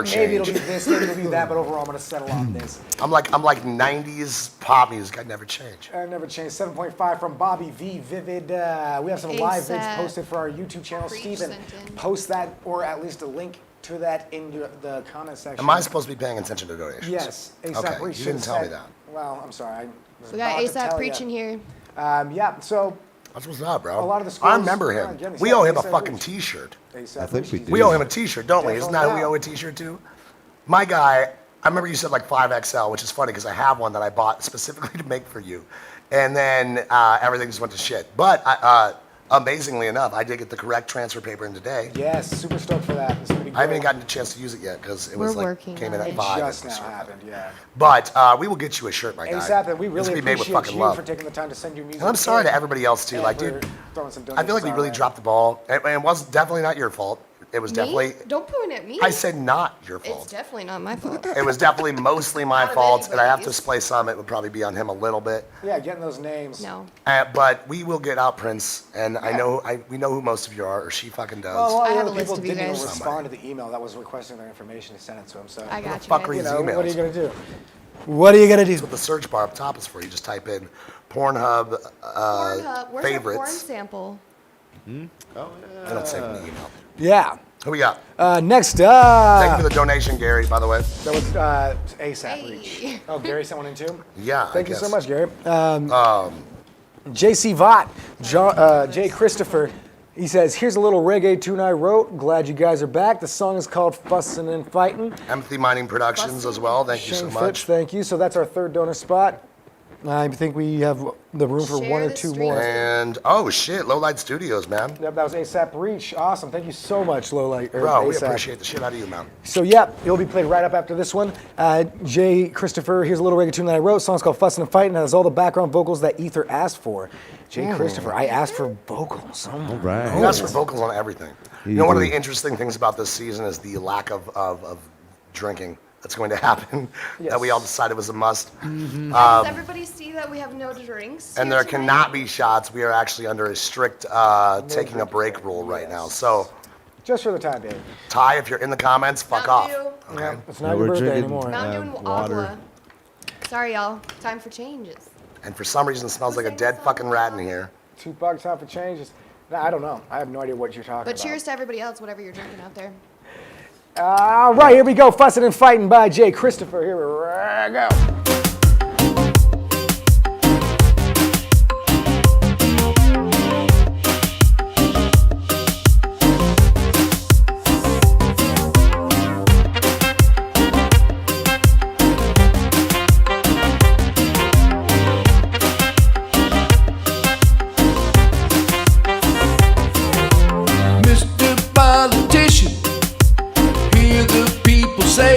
like, maybe it'll change. be this, maybe it'll be that, but overall I'm gonna settle on this. I'm like 90s pop music. I never change. I never changed. 7.5 from Bobby V. Vivid. We have some live vids ASAP. posted for our YouTube channel. Preach Steven, sent in. post that or at least a link to that in the comment section. Am I supposed to be paying attention to donations? Yes. ASAP Okay, Preach you didn't should tell me said- that. Well, I'm sorry. I was We got about to ASAP tell preaching ya. here. Yeah, so That's what's up, bro. A lot of the I schools- remember yeah, him. again, We ASAP owe him a Preach. fucking T-shirt. ASAP I think Preach we is- do. We owe him a T-shirt, don't we? Isn't that who we Definitely. owe a T-shirt to? My guy, I remember you said like 5XL, which is funny because I have one that I bought specifically to make for you, and then everything just went to shit. But amazingly enough, I did get the correct transfer paper in today. Yes, super stoked for that. It's gonna be I haven't great. gotten a chance to use it yet because it was We're like working came in on at it. 5. Just now happened, yeah. But we will get you a shirt, my guy. ASAP, and we This really will be made with appreciate fucking you love. for taking the time to send your music. And I'm sorry in to everybody else too. and Like, for dude, throwing some I feel like we donations really our way. dropped the ball, and it was definitely not your fault. It was Me? definitely. Don't point at me. I said not your It's fault. definitely not my fault. It was definitely mostly my Out of fault, and I have to anybody's. display some. It would probably be on him a little bit. Yeah, getting those names. No. But we will get out Prince, and Yeah. we know who most of you are, or she fucking does. Well, a lot I of have other a list people of you didn't even guys. respond to the email that was requesting their information to send it to him. So I got you. fuck guys. reads you know, what are you emails? gonna do? What are you gonna do? What the search bar up top is for. You just type in Pornhub, Pornhub. Where's our porn favorites. sample? Oh yeah. I don't save in the email. Yeah. Who we got? Next Thank you up, for the donation, Gary, by the way. that was ASAP Hey. Reach. Oh, Gary sent one in too. Yeah. Thank I you so guess. much, Gary. JC Vaught, Jay Christopher. He says, "Here's a little reggae tune I wrote. Glad you guys are back. The song is called Fussin' and Fightin'. Empathy Mining Productions as well. Thank you so Shane much. Phipps, thank you. So that's our third donor spot. I think we have the room for Share one or the two stream. more. And oh shit, Low Light Studios, man. Yep, that was ASAP Reach. Awesome. Thank you so much, Lowlight. Bro, we ASAP. appreciate the shit out of you, man. So, yep, it'll be played right up after this one. Jay Christopher, here's a little reggae tune that I wrote. The song's called Fussin' and Fightin'. It has all the background vocals that Ether asked for. Jay Christopher, I asked for vocals. Oh, my Right. You asked for vocals on everything. You know, one of the interesting things about this season is the lack of drinking that's going to happen. That we all decided was a must. Does everybody see that we have no drinks? And here there tonight? cannot be shots. We are actually under a strict taking a break rule right now. So, Just for the time being. Ty, if you're in the comments, fuck off. Mountain Dew. Yeah, it's not Yeah, your we're birthday drinking- anymore. Mountain Dew and water. Agua. Sorry, y'all. Time for changes. And for some reason, it smells like a dead fucking rat in here. Tupac, time for changes. No, I don't know. I have no idea what you're talking But about. cheers to everybody else, whatever you're drinking out there. All right, here we go. Fussin' and Fightin' by Jay Christopher. Here we go. Mr. Politician, hear the people say,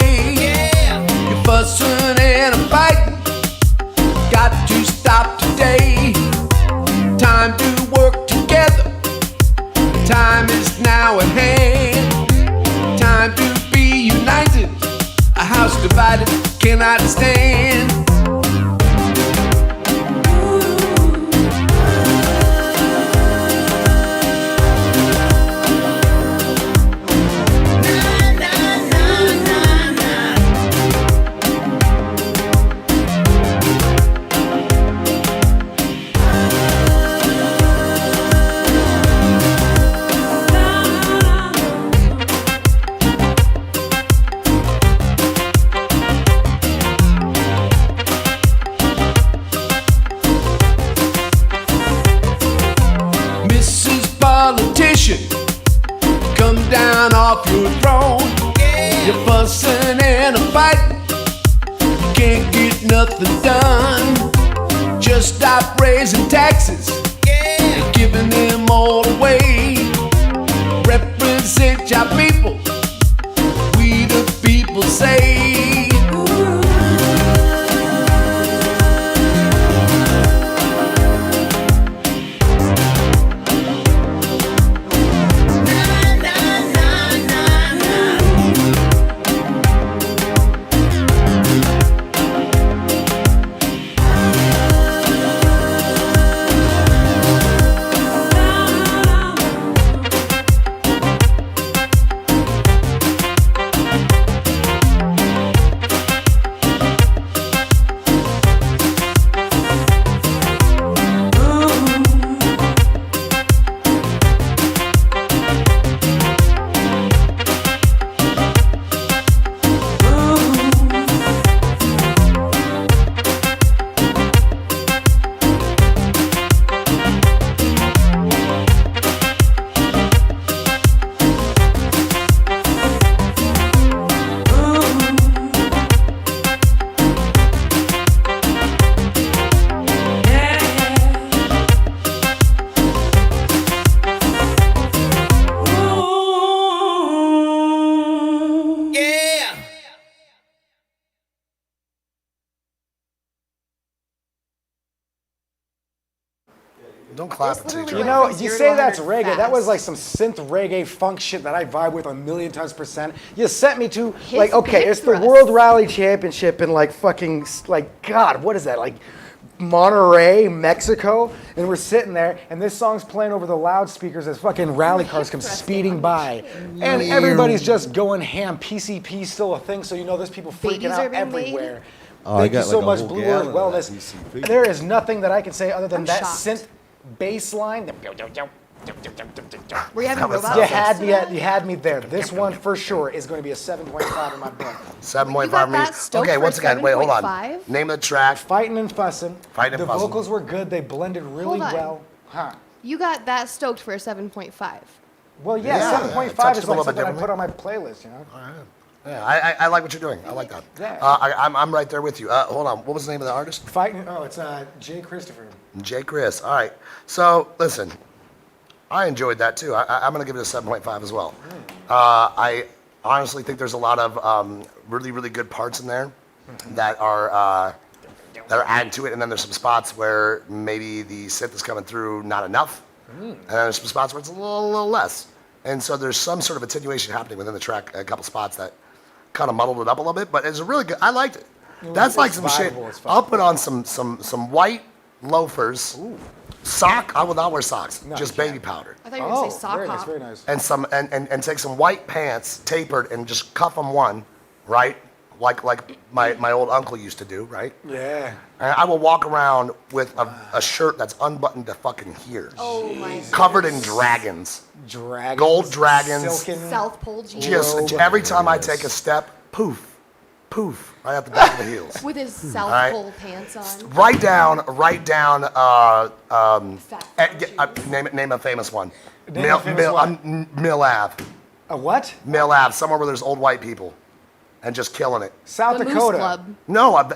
you're fussing and I'm fighting. Got to stop today. Time to work together. Time is now at hand. Time to be united. A house divided cannot stand. Mrs. Politician, come down off your throne. You're fussing and a fighting. You can't get nothing done. Just stop raising taxes and giving them all away. Represent your people. We the people say. Don't clap It's it to each literally other. You like know, from you 0 say to that's 100 reggae. That was fast. like some synth reggae funk shit that I vibe with a million times %. You sent me to His like, okay, big it's the thrust. World Rally Championship in like fucking like God, what is that like? Monterrey, Mexico, and we're sitting there, and this song's playing over the loudspeakers as fucking rally cars come thrusting speeding on by, and everybody's just going ham. PCP's still a thing, so you know there's people freaking Babies are out being made. everywhere. Oh, I Thank you got so like a much, whole Blue Earth gallon of Wellness. that PCP. There is nothing that I can say other than I'm that shocked. synth bass line. Were you having robots? You had me at, you had me there. This one for sure is going to be a 7.5 in my book. 7.5 You got meters. that stoked Okay, for once again, wait, hold on. 7.5? Name of the track. Fighting and fussing. Fighting and the fussing. vocals were good. They blended really Hold on. well. Huh. You got that stoked for a 7.5. Well, yeah, Yeah, 7.5 touched is it a little like bit something I put differently. on my playlist, you know? Yeah, I like what you're doing. I like that. Yeah. I'm right there with you. Hold on. What was the name of the artist? Fighting, oh, it's Jay Christopher. Jay Chris. All right. So, listen, I enjoyed that too. I'm going to give it a 7.5 as well. I honestly think there's a lot of really, really good parts in there that are adding to it. And then there's some spots where maybe the synth is coming through not enough. And then there's some spots where it's a little less. And so there's some sort of attenuation happening within the track, a couple spots that kind of muddled it up a little bit, but it's a really good, I liked it. That's like it's some shit. viable as fuck. I'll put on some white loafers, sock, I will not wear socks, No, just you can't. baby powder. I thought you were going Oh, to say sock very nice, hop. very nice. And some, and take some white pants, tapered, and just cuff them one, right? Like my old uncle used to do, right? Yeah. And I will walk around with a shirt that's unbuttoned to fucking here. Oh my Covered in dragons. Dragons. Gold dragons. Silken. South Pole jeans. Just every time I take a step, poof, poof, right at the back of the heels. With his South Alright. Pole pants on. Write down, Fat name a famous one. Name a famous one. Mill Ave. A what? Mill Ave, somewhere where there's old white people and just killing it. South The Moose Dakota. Club. No, like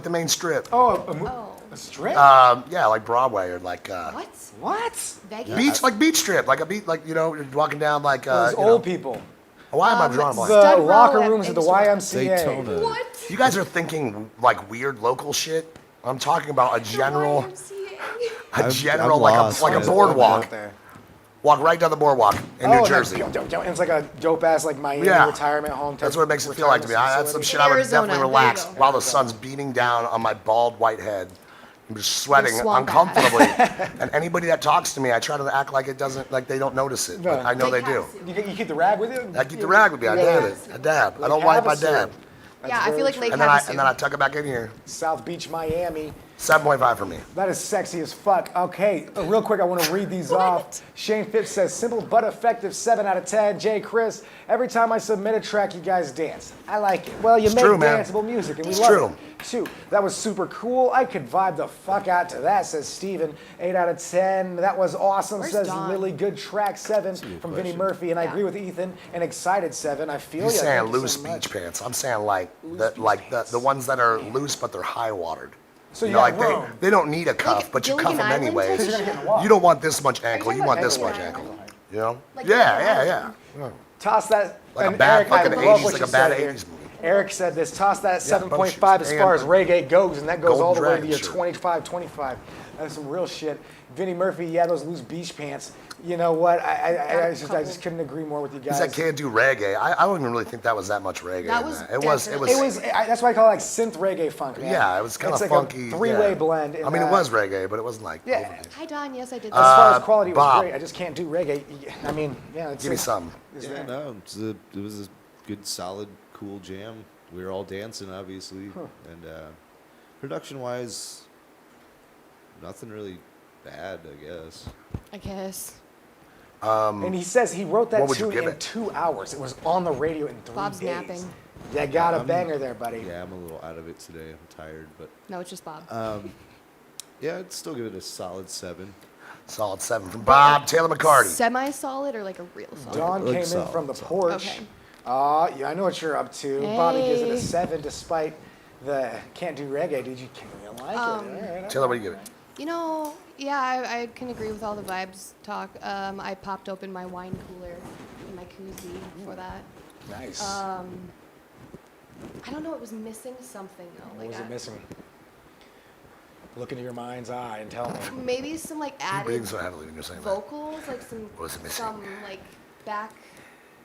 the main strip. Oh, Oh. a strip? Yeah, like Broadway or like What? what? Vegas? beach strip, like a beach, like you're walking down like Those you old know. people. Why am I drawing a blank? The Stud row locker at rooms at the Amsterdam. YMCA. Daytona. What? You guys are thinking like weird local shit. I'm talking about a general, I'm like lost, a man. boardwalk. Out there. Walk right down the boardwalk in Oh, New Jersey. and it's like a dope ass like Miami Yeah. retirement home. That's what it makes it feel like to me. That's some shit I would Arizona, definitely there you relax go. while the sun's beating down on my bald white head. I'm just sweating swamp uncomfortably. And anybody that talks to me, I try to act like like they don't notice it. But No. I know they do. You keep the rag with you? I keep the rag with me. I dab it. I dab. I don't wipe. I dab. Yeah, I feel like Lake And then I Havasu. tuck it back in here. South Beach, Miami. 7.5 for me. That is sexy as fuck. Okay, real quick, I want to read these off. Shane Phipps says, simple but effective, 7 out of 10. Jay Chris, every time I submit a track, you guys dance. I like it. Well, you It's make true, man. danceable music, and we It's love true. it. 2, that was super cool. I could vibe the fuck out to that, says Steven. 8 out of 10. That was awesome, Where's says Don? Lily. Good track, 7 from Vinnie Murphy. And I Yeah. agree with Ethan. And excited, 7. I feel He's ya. saying Thank you loose so much. beach pants. I'm saying like the ones that are loose but they're high watered. So you know, got like room. they don't need a cuff, Like but you Gilligan cuff them Island anyways. type Because you're gonna get in the water. You don't want this much ankle. You want this Ankle much height. ankle. You know? Like Yeah. Gilligan Toss that. Like a and bad Eric, I fucking love 80s, what like you a bad said here. 80s movie. Eric said this. Toss that Yeah, 7.5 as boat far as shoes. reggae goes, and that goes Golden all the way to Dragon your shirt. 25. That's some real shit. Vinnie Murphy, yeah, those loose beach pants. You know what? I just couldn't agree more with you He guys. said can't do reggae. I don't even really think that was that much reggae. That in was It was. definitely- It was. That's why I call it like synth reggae funk, man. Yeah, it was kind It's of like funky. a three-way yeah. blend. I mean, it was reggae, but it wasn't like. Yeah. overly- Hi, Don. Yes, I did. As far as that. quality, it was Bob. great. I just can't do reggae. I mean, yeah. It's Give me like- some. is Yeah, that- no, it was a good, solid, cool jam. We were all dancing, obviously, and production-wise, nothing really bad, I guess. I guess. And he says he wrote that What would you tune give in it? 2 hours. It was on the radio in 3 Bob's days. napping. You got a I'm- banger there, buddy. Yeah, I'm a little out of it today. I'm tired, but No, it's just Bob. yeah, I'd still give it a solid 7. Solid 7 from Bob Taylor McCarty. Semi-solid or like a real solid? Dawn Like came in solid, from the solid. porch. Okay. Yeah, I know what you're up to. Bobby gives it a Hey. 7 despite the can't do reggae. Did you like it? All right, Taylor, what do you give it? You know, yeah, I can agree with all the vibes talk. I popped open my wine cooler in my koozie for that. nice. I don't know, it was missing something though. what was it missing? look into your mind's eye and tell me. Maybe some like You're added breathing so heavily when you're saying that. vocals, like What was it missing? some like back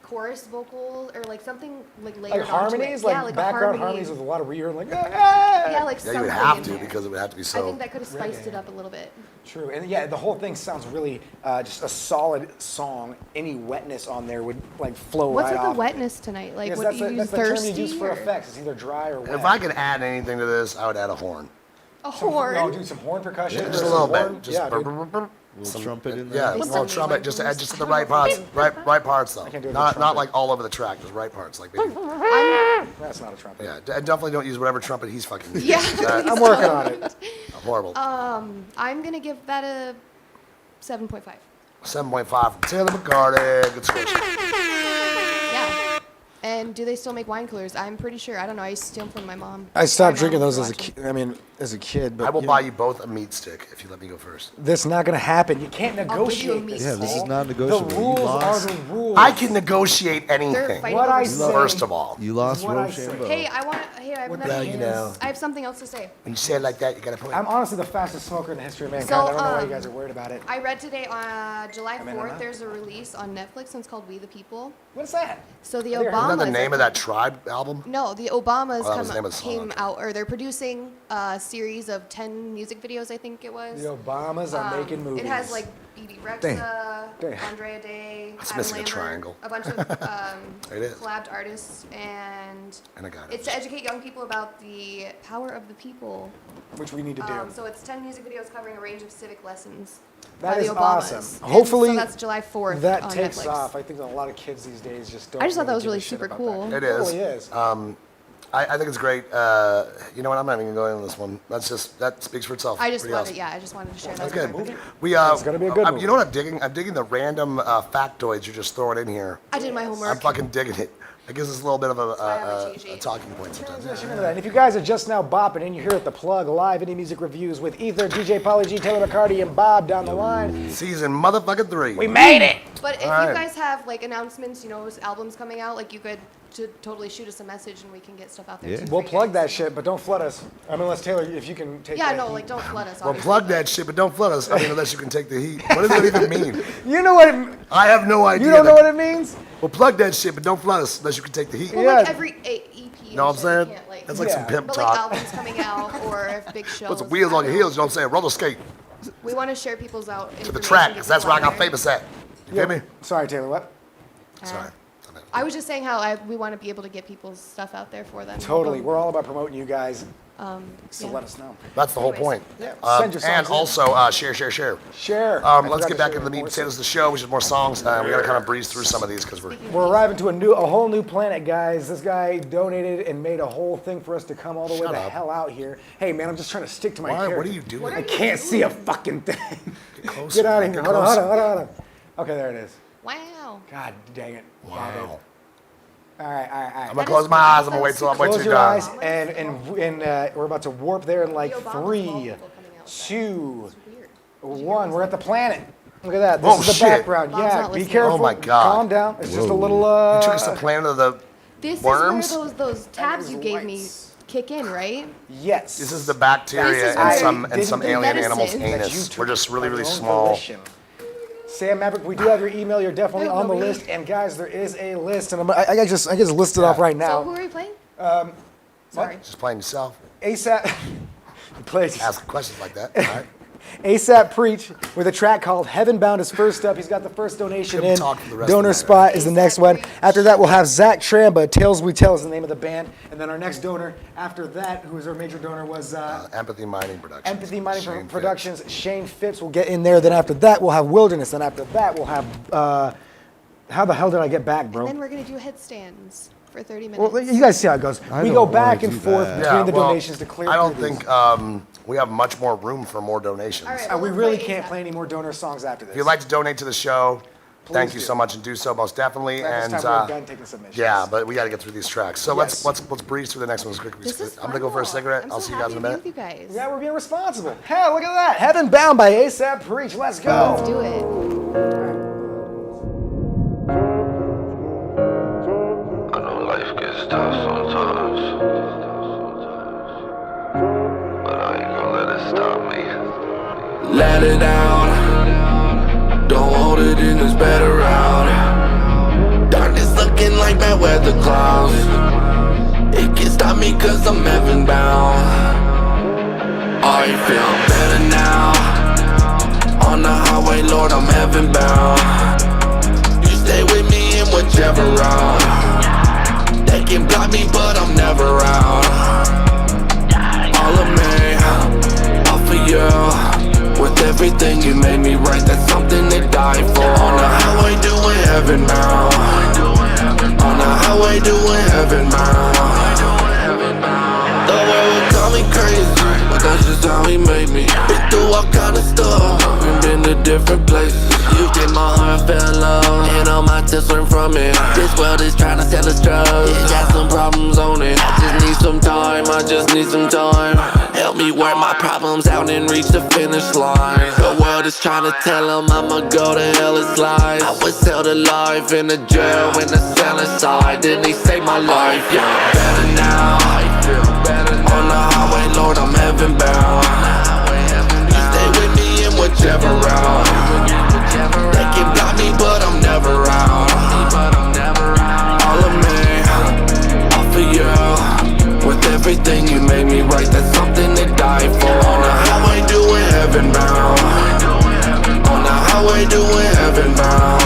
chorus vocals or like something like layered Like onto harmonies, it. like Yeah, like a background harmony. harmonies with a lot of reverb, like ah! Yeah, like Yeah, something you would have in to there. because it would have to be I so. think that could have spiced it up a little bit. True, and yeah, the whole thing sounds really just a solid song. Any wetness on there would like flow What's right with the off. wetness tonight? Like, Yes, what that's do you the, use? that's the term Thirsty you use for or effects. It's either dry or wet. If I could add anything to this, I would add a horn. a horn? No, do some horn percussion. Just a some little horn. bit. Just Yeah, dude. Little trumpet in Yeah, there. a With little some trumpet, just vocals. just the right parts, right parts though. can't do it with Not trumpet. like all over the track, just right parts. Like maybe, That's not a trumpet. yeah, and definitely don't use whatever trumpet he's fucking using. Yeah. That's I'm working on it. horrible. I'm gonna give that a 7.5. 7.5 from Taylor McCarty. Good score. Yeah. And do they still make wine coolers? I'm pretty sure. I don't know. I used to steal them from my mom. I stopped My drinking mom those was as a watching. kid. I mean, as a kid, but I will you buy know, you both a meat stick if you let me go first. That's not going to happen. You can't I'll give you a negotiate meat this. Yeah, this is Paul. non-negotiable. The You rules are lost. the rules. I can negotiate anything. fighting What over I some- say. First of all, You lost What I Rochambeau. say. Hey, I want to. Hey, I have What another. the you know. I have something else to say. when you say it like that, you gotta put. I'm honestly the fastest smoker in the history of mankind. So, I don't know why you guys are worried about it. I read today on July I mean, I'm 4th. not. There's a release on Netflix, and it's called We the People. What's that? So the I think I heard Obamas. Isn't that the name are of that Tribe album? No, the Obamas Oh, that was the name of the song, came okay. out, or they're producing a series of 10 music videos, I think it was. The Obamas are making movies. It has like B.B. Rexa, Damn. Andrea Day, It's Adam missing a Lambert, triangle. a bunch of It is. collabed artists, and And I got it. it's to educate young people about the power of the people. which we need to do. So it's 10 music videos covering a range of civic lessons That by is the Obamas. awesome. And Hopefully so that's July 4th that on takes Netflix. off. I think a lot of kids these days just don't. I just thought that was give a really shit super about cool. that. It is. really is. I think it's great. You know what? I'm not even going into this one. That speaks for itself. I just Pretty wanted, awesome. yeah, I just wanted to share That's that. good. with We It's gonna be a good You movie. know what I'm digging? I'm digging the random factoids you're just throwing in here. I did my homework. I'm fucking digging it. It gives us a little bit of why I have a a cheat sheet. talking point sometimes. Yeah. Remember that. And if you guys are just now bopping in, you're here at the Plug live indie music reviews with Ether, DJ Polly G, Taylor McCarty, and Bob down the line. Season motherfucking 3. We made it. But if Alright. you guys have like announcements, you know, albums coming out, like you could to totally shoot us a message and we can get stuff out there. Yeah. too for We'll you plug guys. that shit, but don't flood us. I mean, unless Taylor, if you can take. Yeah, that no, heat. like don't flood us. Well, obviously, plug but- that shit, but don't flood us. I mean, unless you can take the heat. What does that even mean? You know what? It, I have no idea. you don't know what it means? Well, plug that shit, but don't flood us unless you can take the heat. Well, Yeah. like every EP. and Know what I'm shit, saying? you can't, like, That's like some Yeah. pimp but like talk. albums coming out or if big shows. Put some wheels on your heels, you know what I'm saying? Roller skate We want to share people's out to the track, because that's where I got famous. famous at. You feel me? Sorry, Taylor. What? Sorry. I was just saying how we want to be able to get people's stuff out there for them. Totally. We're all about promoting you guys. So yeah. let us know. That's the whole Anyways. point. Yeah. And Send your songs in. also, share. Share. Let's get back into the meat and potatoes of the show, which is more songs. We gotta kind of breeze through some of these because We're arriving to a whole new planet, guys. This guy donated and made a whole thing for us to come all the way Shut the up. hell out here. Hey, man, I'm just trying to stick to my Why? character. What are you doing? I can't see a fucking thing. closer, Get out of man, here. get Hold on. closer. Okay, there it is. Wow. God dang it. Wow. All right. I'm gonna close my eyes. I'm gonna wait till I'm way Close too your done. eyes, and we're about to warp there in like The Obamas of all 3, people coming out with 2, Weird. 1. We're at the planet. Look at that. This Oh, is the shit. background. Bob's Yeah, not be listening. careful. Oh, my God. Calm down. It's just a little. You took us to the planet of the This worms. is where those tabs is you gave me lights. kick in, right? Yes. This is the bacteria This is and where some I didn't alien medicine animal's that that you anus. took We're just really on really your own small. volition. Sam Maverick, we do have your email. You're definitely No, on the nobody- list. And guys, there is a list, and I just list it off right So now. who are we playing? Sorry. Just playing yourself. ASAP. He plays Ask questions like that. All right. ASAP Preach with a track called Heaven Bound is first up. He's got the first donation Couldn't in. talk for the rest Donor of the spot is the next A$AP one. Preach. After that, we'll have Zach Tramba. Tales We Tell is the name of the band. And then our next donor after that, who was our major donor, was Empathy Mining Productions. Empathy Mining Shane Fitz. Productions. Shane Phipps will get in there. Then after that, we'll have Wilderness. Then after that, we'll have. How the hell did I get back, bro? And then we're gonna do headstands for 30 minutes. Well, you guys see how it goes. I We don't go wanna back do and forth that. between the well, donations to clear. I don't through these. think we have much more room for more donations. All right. We We'll really play can't ASAP. play any more donor songs after this. If you'd like to donate to the show, thank you do. so much and do so most definitely. At this And time, we're done taking submissions. yeah, but we got to get through these tracks. So Yes. let's breeze through the next one as quickly as This is I'm gonna go for a fun. cigarette. I'm I'll so see you guys in a happy to be minute. with you guys. Yeah, we're being responsible. Hell, look at that. Heaven Bound by ASAP Preach. Let's go. Let's do it. I know life gets tough sometimes, but I ain't gonna let it stop me. let it out. Don't hold it in, it's better out. Darkness looking like bad weather clouds. It can't stop me cause I'm heaven bound. I feel better now. On the highway, Lord, I'm heaven bound. You stay with me in whichever route. They can block me, but I'm never out. All of me, all for you. With everything you made me right, that's something to die for. On the highway, doing heaven bound. On the highway, doing heaven bound. The world will call me crazy, but that's just how he made me. Been through all kind of stuff, and been to different places. You did my heart fell low, and all my tips went from it. This world is trying to sell us drugs, it got some problems on it. I just need some time, I just need some time. Help me work my problems out and reach the finish line. The world is trying to tell them I'ma go to hell, it's lies. I was held alive in a jail in the cell inside. Then they saved my life, yeah. Better now, on the highway, Lord, I'm heaven bound. You stay with me in whichever route. They can block me, but I'm never out. All of me, all for you. With everything you made me right, that's something to die for. On the highway, doing heaven bound. On the highway, doing heaven bound.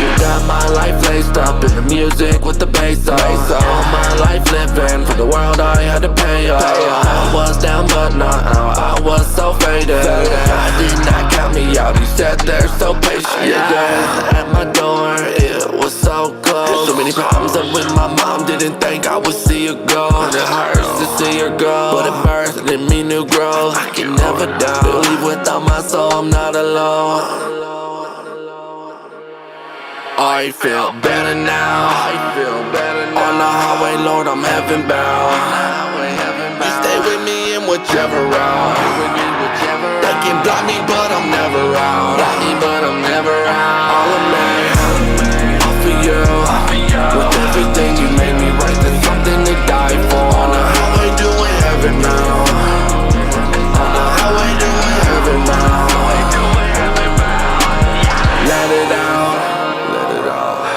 You got my life laced up in the music with the bass up. All my life living for the world I had to pay up. I was down but not out, I was so faded. I did not count me out, you sat there so patient. Yeah, at my door, it was so close. So many problems up with my mom, didn't think I would see her go. And it hurts to see her go, but it burst in me new growth. I can never die, believe without my soul I'm not alone. I feel better now. On the highway, Lord, I'm heaven bound. You stay with me in whichever route. They can block me, but I'm never out. All of me, all for you. With everything you made me right, there's something to die for. On the highway, doing heaven now. On the highway, doing heaven now. Let it out.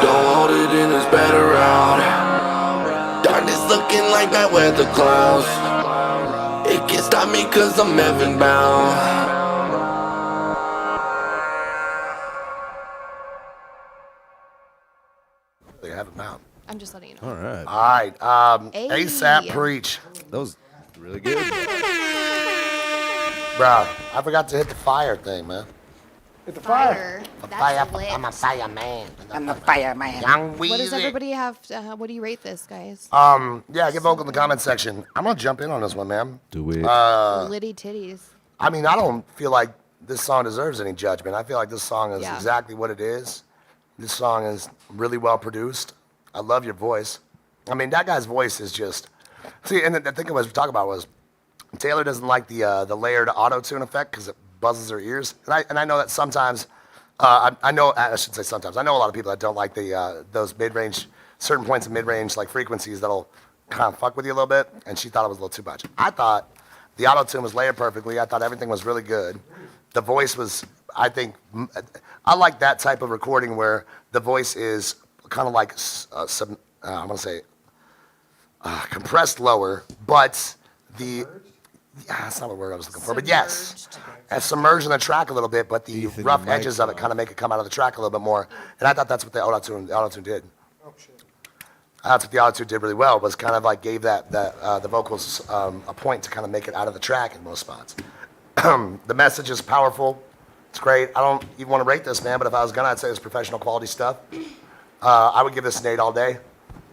Don't hold it in, it's better out. Darkness looking like bad weather clouds. It can't stop me cause I'm heaven bound. They have it now. I'm just letting you know. All right. All right. Hey. ASAP Preach. That was really good. Bro, I forgot to hit the fire thing, man. Hit the fire. That's lit. I'm a fireman. I'm the fireman. Young What does Weezy. everybody have? What do you rate this, guys? Yeah, get vocal in the comment section. I'm gonna jump in on this one, man. Do it. Litty titties. I mean, I don't feel like this song deserves any judgment. I feel like this song is Yeah. exactly what it is. This song is really well produced. I love your voice. I mean, that guy's voice is just. See, and the thing I was talking about was Taylor doesn't like the layered auto-tune effect because it buzzes her ears. And I know that sometimes, I shouldn't say sometimes. I know a lot of people that don't like those mid-range, certain points of mid-range like frequencies that'll kind of fuck with you a little bit. And she thought it was a little too much. I thought the auto-tune was layered perfectly. I thought everything was really good. The voice was, I think, I like that type of recording where the voice is kind of like, I'm going to say, compressed lower, but that's not the word I was looking for, but yes. And submerged in the track a little bit, but the Ethan, rough the edges of it kind of make it come out of the track a little bit more. And I thought that's what the auto-tune did. That's what the auto-tune did really well, was kind of like gave the vocals a point to kind of make it out of the track in most spots. The message is powerful. It's great. I don't even want to rate this, man, but if I was gonna, I'd say it's professional quality stuff. I would give this an 8 all day.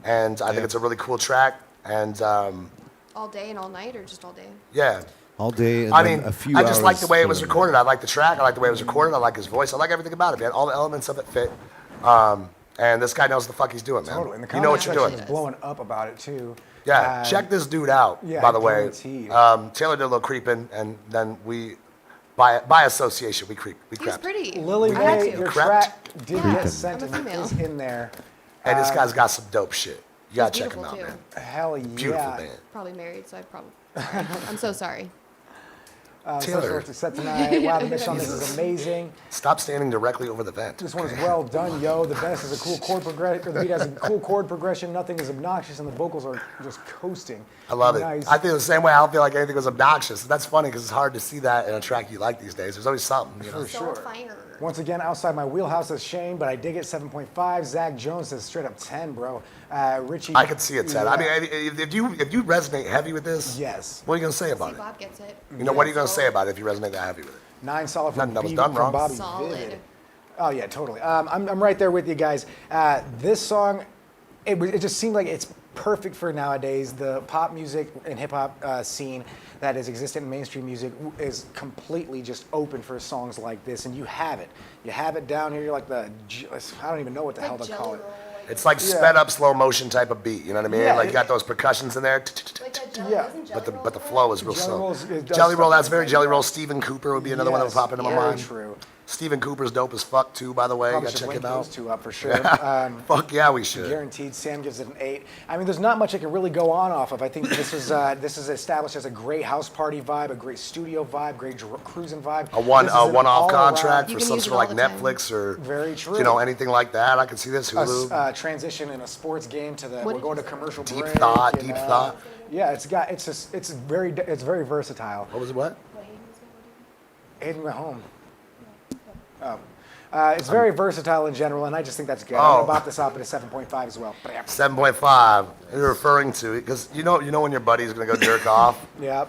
And I think it's a really cool track. And All day and all night, or just all day? yeah. All day and I then mean, a few I just like the hours way it was for- recorded. I like the track. I like the way it was recorded. I like his voice. I like everything about it, man. All the elements of it fit. And this guy knows the fuck he's doing, man. Totally. And the You know what comment you're section doing. is blowing up about it too. Yeah, check this dude out, yeah, by the way. guaranteed. Taylor did a little creeping, and then we, by association, we He was crept. pretty. Lily I had May, to. your Correct. track did Yeah, get I'm sent a and female. is in there. And this guy's got some dope shit. You gotta check him beautiful, out, too. man. Hell yeah. Beautiful band. Probably married, so I probably. I'm so sorry. Taylor. Set tonight. Wow, the mix on this is amazing. Stop standing directly over the vent. This one is well done, yo. The best is a cool chord progression. The beat has a cool chord progression. Nothing is obnoxious, and the vocals are just coasting. I love Nice. it. I feel the same way. I don't feel like anything was obnoxious. That's funny because it's hard to see that in a track you like these days. There's always something, you know. For sure. Fire. Once again, outside my wheelhouse is Shane, but I dig it. 7.5. Zach Jones says straight up 10, bro. Richie. I could see it, Ted. I Yeah. mean, if you resonate heavy with this, Yes. what are you gonna say See, about it? Bob gets it. You know, what are you gonna say about it if you resonate that heavy with it? 9 solid Nothing from, that was B- done from wrong. Bobby Solid. Vivid. Oh yeah, totally. I'm right there with you guys. This song, it just seemed like it's perfect for nowadays. The pop music and hip hop scene that is existent in mainstream music is completely just open for songs like this, and you have it. You have it down here. You're like I don't even know what the hell to call it. It's like sped up slow motion type of beat. You know what I mean? Yeah, like you got those percussions in there. Like that jelly, Yeah. isn't But Jelly the Roll flow is real Jelly slow. Rolls, it does Jelly Roll, stuff that's very Jelly Roll. Stephen Cooper would be another one that would pop into my Very mind. true. Stephen Cooper's dope as fuck too, by the way. You Probably gotta should check link him those out. two up for sure. Fuck yeah, we should. Guaranteed. Sam gives it an 8. I mean, there's not much I can really go on off of. I think this is established as a great house party vibe, a great studio vibe, great cruising vibe. A one-off all-around contract You for can some use sort it of like all the time. Netflix or Very true. you know, anything like that. I could see this Hulu. Transition in a sports game to the What we're did going to you say? commercial Deep break. thought, you deep know. thought. Yeah, it's very versatile. What was it? What? Hayden went home. Oh. It's very versatile in general, and I just think that's good. I'm Oh. gonna bop this up at a 7.5 as well. 7.5. You're referring to it because you know when your buddy's gonna go jerk off Yep.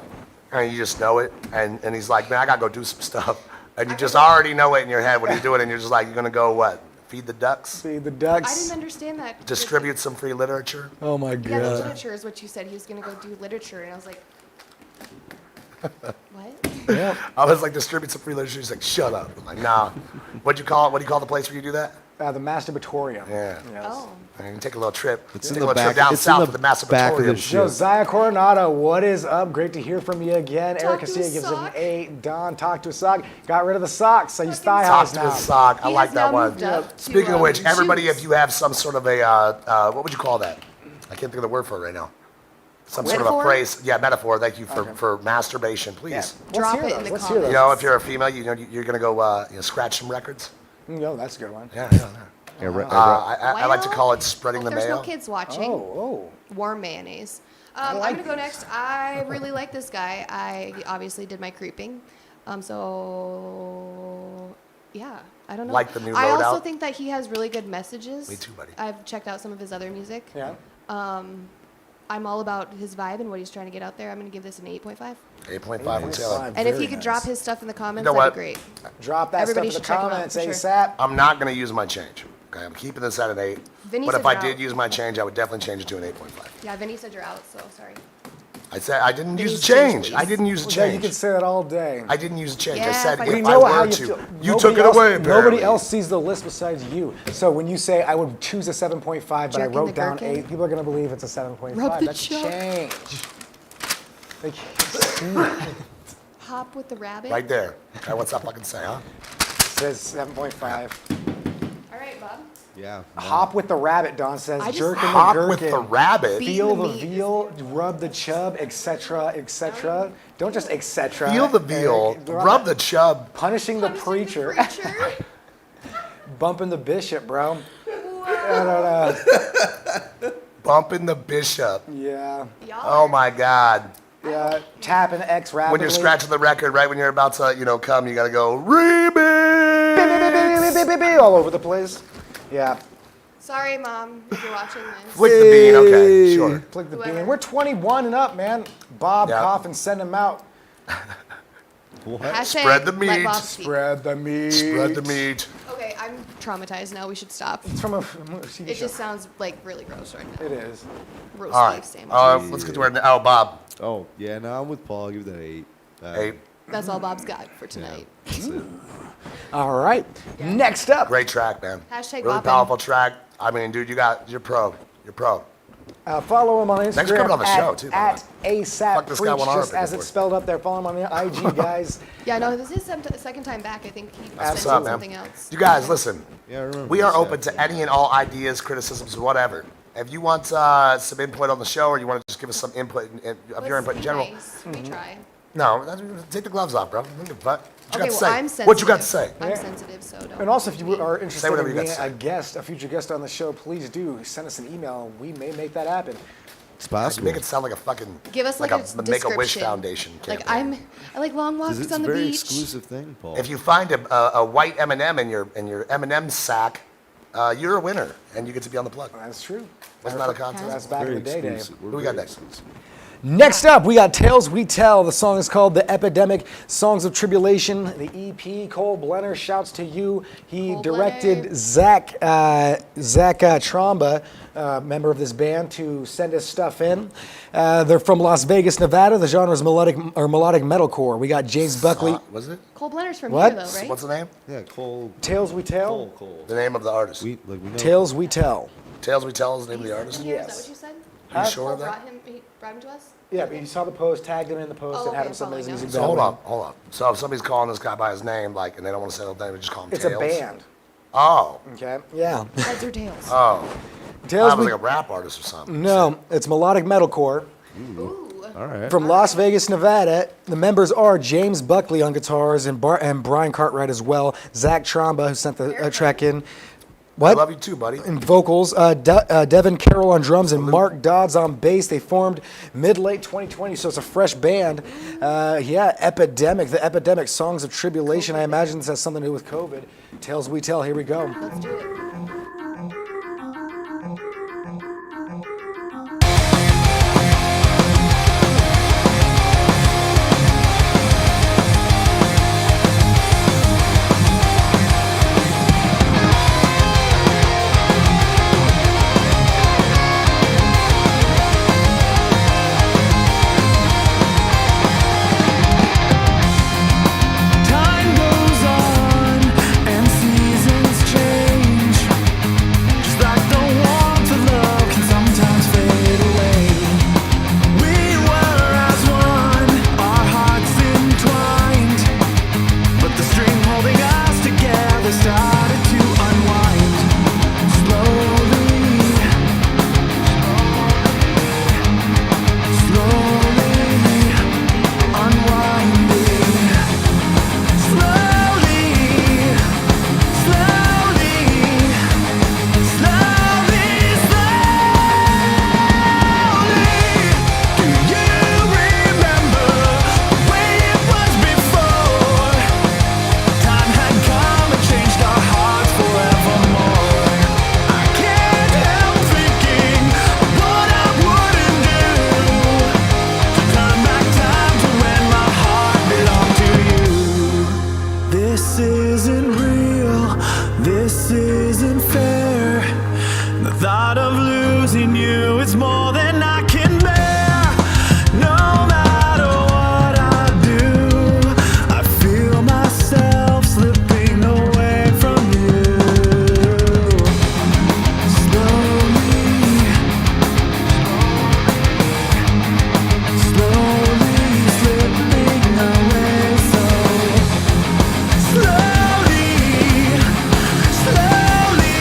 and you just know it, and he's like, man, I gotta go do some stuff, and you just already know it in your head what he's doing, and you're just like, you're gonna go what? Feed the ducks? See the I ducks. didn't understand that. Distribute some free literature? Oh my Yeah, the god. literature is what you said. He was gonna go do literature, and I was like, what? I was like, distribute some free literature. He's like, shut up. I'm like, nah. What do you call the place where you do that? The masturbatorium. Yeah. Yes. Oh. And you can take a little trip. It's take in a the little trip back- down it's in south the to the back of the masturbatorium. ship. Josiah Coronado, what is up? Great to hear from you again. Talk Eric to a Casilla gives it an sock. 8. Don, talk to a sock. Got rid of the socks. I use Fucking thigh Talk highs to now. the sock. I He like has that now one. moved up to, Speaking of which, everybody, shoes. if you have some sort of a, what would you call that? I can't think of the word for it right now. Some sort of a Metaphor? phrase. Yeah, metaphor. Thank you for masturbation, please. Yeah. Let's Drop hear it those. in the Let's hear those. You know, if you're a female, you know, you're gonna go, scratch some records. No, that's a good one. Yeah. I like to Well, call it spreading hope the there's mail. no kids watching. Oh, Warm mayonnaise. like I'm gonna go these. next. I really like this guy. I obviously did my creeping. So yeah, I don't know. Like the new I also Loadout? think that he has really good messages. Me too, buddy. I've checked out some of his other music. yeah. I'm all about his vibe and what he's trying to get out there. I'm gonna give this an 8.5. 8.5 with Taylor. 8.5. And if Very he could nice. drop his stuff in the comments, know that'd what? be great. Drop that Everybody stuff in should the check him out, comments for sure. ASAP. I'm not gonna use my change. Okay, I'm keeping this at an 8. Vinny but said if I you're did out. use my change, I would definitely change it to an 8.5. Yeah, Vinny said you're out, so sorry. I said I didn't use the Vinny's change, change. please. I didn't use the Yeah, you change. could say that all day. I didn't use the change. I Yeah, said if I if did- I know how were you to. feel. You Nobody took it else- away, Nobody apparently. else sees the list besides you. So when you say I would choose a 7.5, but I Jerking wrote the down gherkin? 8, people are gonna believe it's a 7.5. Rub the That's chuck. change. They can't see it. Hop with the rabbit. Right there. Okay, what's that fucking say, huh? Says 7.5. All right, Bob. Yeah. Hop with the rabbit, Don says. I just- Jerking Hop the with gherkin. the rabbit. Beat Feel the the meat. veal, rub the chub, etc., etc. Don't just etc. Feel the veal. Eric. Rub the chub. Punishing the preacher. Bumping the bishop, bro. Bumping the bishop. Yeah. Oh my God. Yeah. Tapping X rapidly. When you're scratching the record, right when you're about to, come, you gotta go remix. all over the place. Yeah. Sorry, Mom, if you're watching this. Flick the bean. Okay, sure. Flick the Whoever. bean. We're 21 and up, man. Bob, Yeah. cough and send him out. Hashtag Spread the let meat. Bob speak. Spread the meat. Spread the meat. Okay, I'm traumatized now. We should stop. It's from a TV It show. just sounds like really gross right now. It is. Roast All beef right. sandwiches. Let's get to our. Oh, Bob. Oh, yeah, no, I'm with Paul. I'll give that an 8. Hey, That's all Bob's got for tonight. That's it. All right. Next up. great track, man. Hashtag Really bopping. powerful track. I mean, dude, you're pro. You're pro. Follow him on Instagram Thanks for coming on the at, show, too, by at the ASAP Fuck, this guy Preach, went on just our as big it's board. spelled up there. Follow him on the IG, guys. Yeah, no, this is second time back. I think he What's mentioned up, man? something else. You guys, listen. Yeah, I remember. We are this, open to any and all ideas, criticisms, whatever. If you want some input on the show, or you want to just give us some input of your input in general, Nice. We try. No, take the gloves off, bro. What you got Okay, to well, say? I'm sensitive. What you got to say? I'm sensitive, so don't. And also, if you me. are interested whatever in you being got to say. a future guest on the show, please do send us an email, and we may make that happen. It's You possible. make it sound like a fucking Give us like a Make-A-Wish description. Foundation Like campaign. I like long walks 'Cause it's on a the very beach. exclusive thing, Paul. If you find a white M&M in your M&M sack, you're a winner, and you get to be on the plug. That's true. Wasn't that a contest? That's back very in the day, Dave. exclusive. We're Who we got very next? exclusive. Next up, we got Tales We Tell. The song is called The Epidemic, Songs of Tribulation. The EP, Cole Blenner, shouts to you. He Cole directed Blenner. Zach Tromba, member of this band, to send us stuff in. They're from Las Vegas, Nevada. The genre is melodic metalcore. We got James Buckley. Was it? Cole Blenner's from What? here, though, right? What's the name? Yeah, Cole. Tales We Tell. Cole. The name of the artist. We know. Tales We Tell. Tales We Tell is the name of the He's artist. from here, Yes. Is that what you said? Are you sure Cole of that? he brought him to us? Yeah, but you saw the post, tagged him in the post, Oh, and had okay, him send his following music now. So that hold way. up. So if somebody's calling this guy by his name, like, and they don't want to say the name, we just call him It's Tales. a band. Oh. Okay. Yeah. Heads or tails? Oh. Tales I was We. like a rap artist or something. No, it's melodic metalcore. Ooh. All right. From Las Vegas, Nevada. The members are James Buckley on guitars and Brian Cartwright as well. Zach Tromba, who sent the track in. I What? love you too, buddy. In vocals, Devin Carroll on drums and Mark Dodds on bass. They formed mid-late 2020, so it's a fresh band. Yeah, Epidemic, the Epidemic, Songs of Tribulation. I imagine this has something to do with COVID. Tales We Tell, here we go. Let's do it. Time goes on and seasons change. Just like the warmth of love can sometimes fade away. We were as one, our hearts entwined. But the string holding us together started to unwind. Slowly, unwinding. Slowly, slowly, slowly, slowly. Do you remember the way it was before? Time had come and changed our hearts forevermore. I can't help thinking of what I wouldn't do to turn back time to when my heart belonged to you. This isn't real, this isn't fair. The thought of losing you is more than I can bear. No matter what I do, I feel myself slipping away from you. Slowly, slowly slipping away. So slowly, slowly,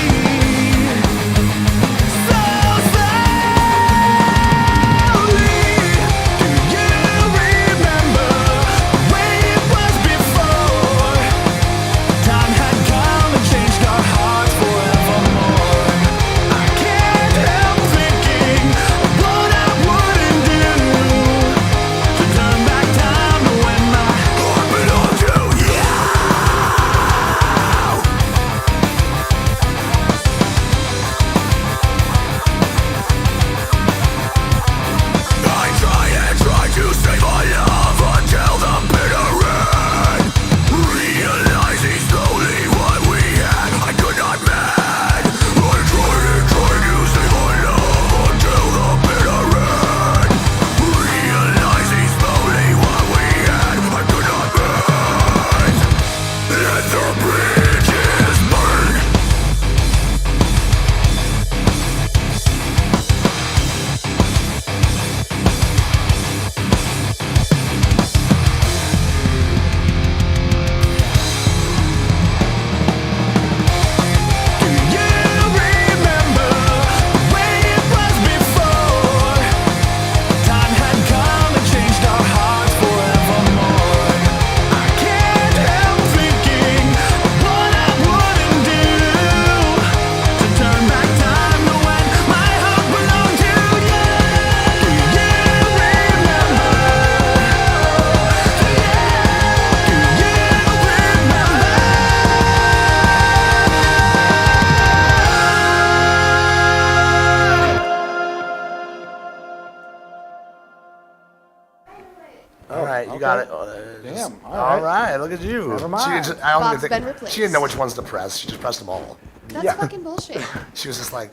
got it. Damn, all All right. right. Look at you. Never mind. She just, I don't Bob's even been think, replaced. she didn't know which ones to press. She just pressed them all. That's Yeah. fucking bullshit. She was just like,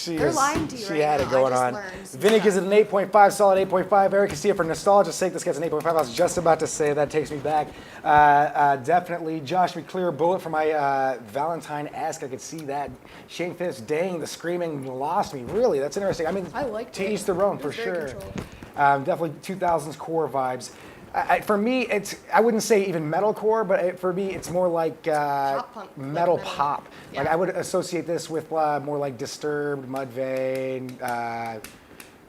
They're lying to you She right had now. it going I just on. learned some Vinny stuff. gives it an 8.5, solid 8.5. Eric can see it for nostalgia's sake. This gets an 8.5. I was just about to say that takes me back. Definitely. Josh McClure, bullet for my Valentine-esque. I could see that. Shane Fish, dang, the screaming lost me. Really, that's interesting. I mean, I liked to it. each their own It for was very sure. controlled. Definitely 2000s core vibes. For me, I wouldn't say even metalcore, but for me, it's more like Pop punk, like metal metal. pop. Like Yeah. I would associate this with more like Disturbed, Mudvayne.